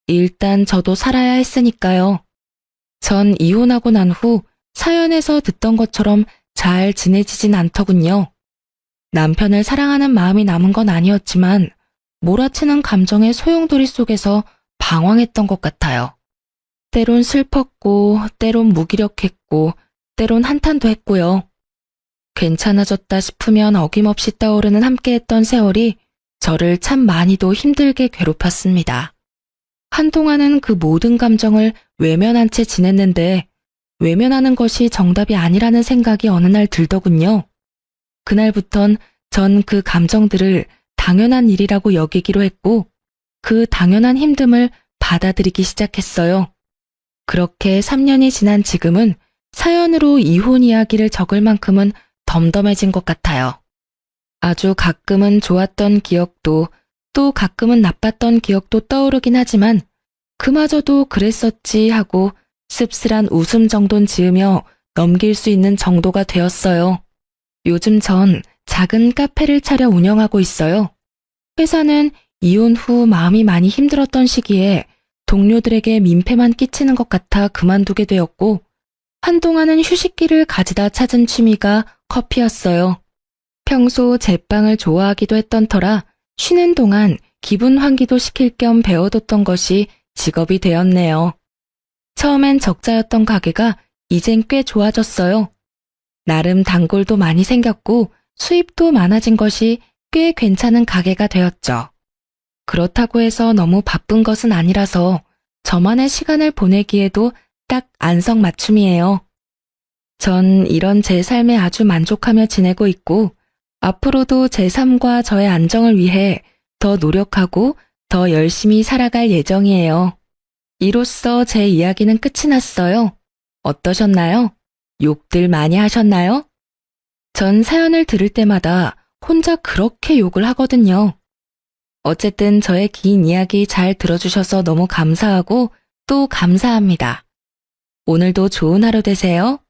일단 저도 살아야 했으니까요. 전 이혼하고 난 후 사연에서 듣던 것처럼 잘 지내지진 않더군요. 남편을 사랑하는 마음이 남은 건 아니었지만 몰아치는 감정의 소용돌이 속에서 방황했던 것 같아요. 때론 슬펐고 때론 무기력했고 때론 한탄도 했고요. 괜찮아졌다 싶으면 어김없이 떠오르는 함께했던 세월이 저를 참 많이도 힘들게 괴롭혔습니다. 한동안은 그 모든 감정을 외면한 채 지냈는데 외면하는 것이 정답이 아니라는 생각이 어느 날 들더군요. 그날부턴 전 그 감정들을 당연한 일이라고 여기기로 했고 그 당연한 힘듦을 받아들이기 시작했어요. 그렇게 3년이 지난 지금은 사연으로 이혼 이야기를 적을 만큼은 덤덤해진 것 같아요. 아주 가끔은 좋았던 기억도 또 가끔은 나빴던 기억도 떠오르긴 하지만 그마저도 그랬었지 하고 씁쓸한 웃음 정도는 지으며 넘길 수 있는 정도가 되었어요. 요즘 전 작은 카페를 차려 운영하고 있어요. 회사는 이혼 후 마음이 많이 힘들었던 시기에 동료들에게 민폐만 끼치는 것 같아 그만두게 되었고 한동안은 휴식기를 가지다 찾은 취미가 커피였어요. 평소 제빵을 좋아하기도 했던 터라 쉬는 동안 기분 환기도 시킬 겸 배워뒀던 것이 직업이 되었네요. 처음엔 적자였던 가게가 이젠 꽤 좋아졌어요. 나름 단골도 많이 생겼고 수입도 많아진 것이 꽤 괜찮은 가게가 되었죠. 그렇다고 해서 너무 바쁜 것은 아니라서 저만의 시간을 보내기에도 딱 안성맞춤이에요. 전 이런 제 삶에 아주 만족하며 지내고 있고 앞으로도 제 삶과 저의 안정을 위해 더 노력하고 더 열심히 살아갈 예정이에요. 이로써 제 이야기는 끝이 났어요. 어떠셨나요? 욕들 많이 하셨나요? 전 사연을 들을 때마다 혼자 그렇게 욕을 하거든요. 어쨌든 저의 긴 이야기 잘 들어주셔서 너무 감사하고 또 감사합니다. 오늘도 좋은 하루 되세요.